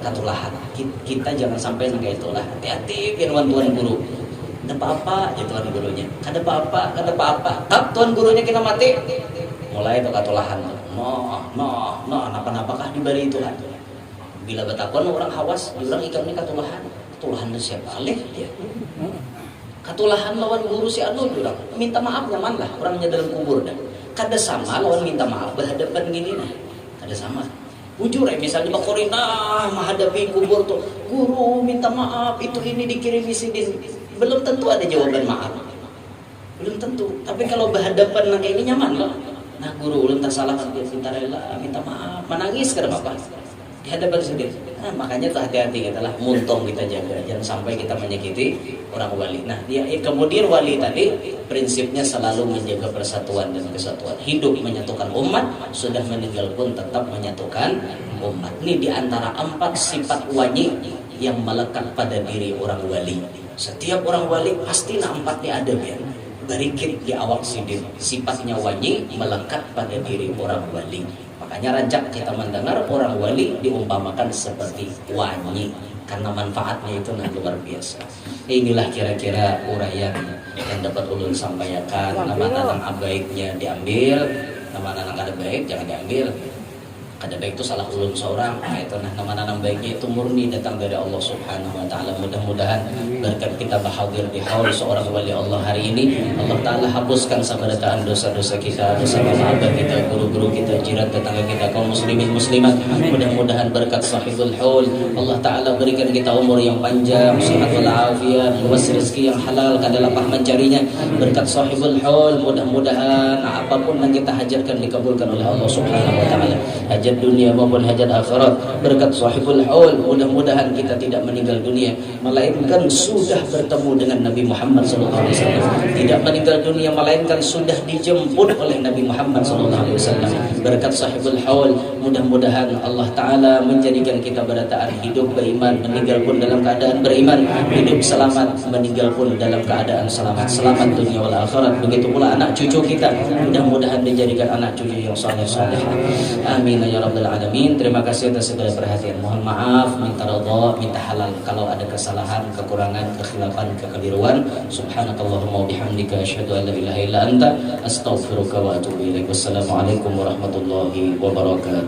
katulahan. Kita jangan sampai nang itulah. Hati-hati pian tuan guru. Ada apa-apa ya tuan gurunya. Ada apa-apa. Tak tuan gurunya kita mati. Mulai itu katulahan. Napa-napakah dibari Tuhan. Bila betakon orang hawas, orang ikam ni katulahan. Katulahan itu siapa alih dia. Katulahan lawan guru si anu juga. Minta maaf nyaman lah orangnya dalam kubur dah. Kada sama lawan minta maaf berhadapan gini nah. Kada sama. Bujur misalnya bakorina menghadapi kubur tuh. Guru minta maaf itu ini dikirimi sidin. Belum tentu ada jawaban maaf. Belum tentu. Tapi kalau berhadapan kayak ini nyaman lah. Nah guru ulun tak salah kan minta rela, minta maaf, menangis ke apa? Di hadapan sendiri. Nah, makanya tuh hati-hati kita lah, muntong kita jaga, jangan sampai kita menyakiti orang wali. Nah, kemudian wali tadi prinsipnya selalu menjaga persatuan dan kesatuan. Hidup menyatukan umat, sudah meninggal pun tetap menyatukan umat. Ini diantara 4 sifat wali yang melekat pada diri orang wali. Setiap orang wali pasti 4 ada ya. Berikit di awak sidin, sifatnya wali melekat pada diri orang wali. Makanya rancak kita mendengar orang wali diumpamakan seperti wangi karena manfaatnya itu luar biasa. Inilah kira-kira uraian yang dapat ulun sampaikan. Nama-nama baiknya diambil, nama-nama kada baik jangan diambil. Kada baik itu salah ulun seorang. Nah, itu nama-nama baiknya itu murni datang dari Allah Subhanahu wa taala. Mudah-mudahan berkat kita berhadir di haul seorang wali Allah hari ini, Allah taala hapuskan sabarataan dosa-dosa kita, dosa sahabat kita, guru-guru kita, jiran tetangga kita, kaum muslimin muslimat. Mudah-mudahan berkat sahibul haul Allah taala berikan kita umur yang panjang, sehat walafiat, luas rezeki yang halal, kada lapah mencarinya. Berkat sahibul haul mudah-mudahan apapun yang kita hajatkan dikabulkan oleh Allah Subhanahu wa taala. Hajat dunia maupun hajat akhirat. Berkat sahibul haul mudah-mudahan kita tidak meninggal dunia melainkan sudah bertemu dengan Nabi Muhammad sallallahu alaihi wasallam. Tidak meninggal dunia melainkan sudah dijemput oleh Nabi Muhammad sallallahu alaihi wasallam. Berkat sahibul haul mudah-mudahan Allah taala menjadikan kita berataan hidup beriman, meninggal pun dalam keadaan beriman, hidup selamat, meninggal pun dalam keadaan selamat, selamat dunia wal akhirat. Begitu pula anak cucu kita mudah-mudahan dijadikan anak cucu yang saleh-saleh. Amin ya rabbal alamin. Terima kasih atas segala perhatian. Mohon maaf, minta redha, minta halal kalau ada kesalahan, kekurangan, kekhilafan, kekeliruan. Subhanakallahumma wabihamdika asyhadu an la ilaha illa anta astaghfiruka wa atubu ilaik. Wassalamualaikum warahmatullahi wabarakatuh.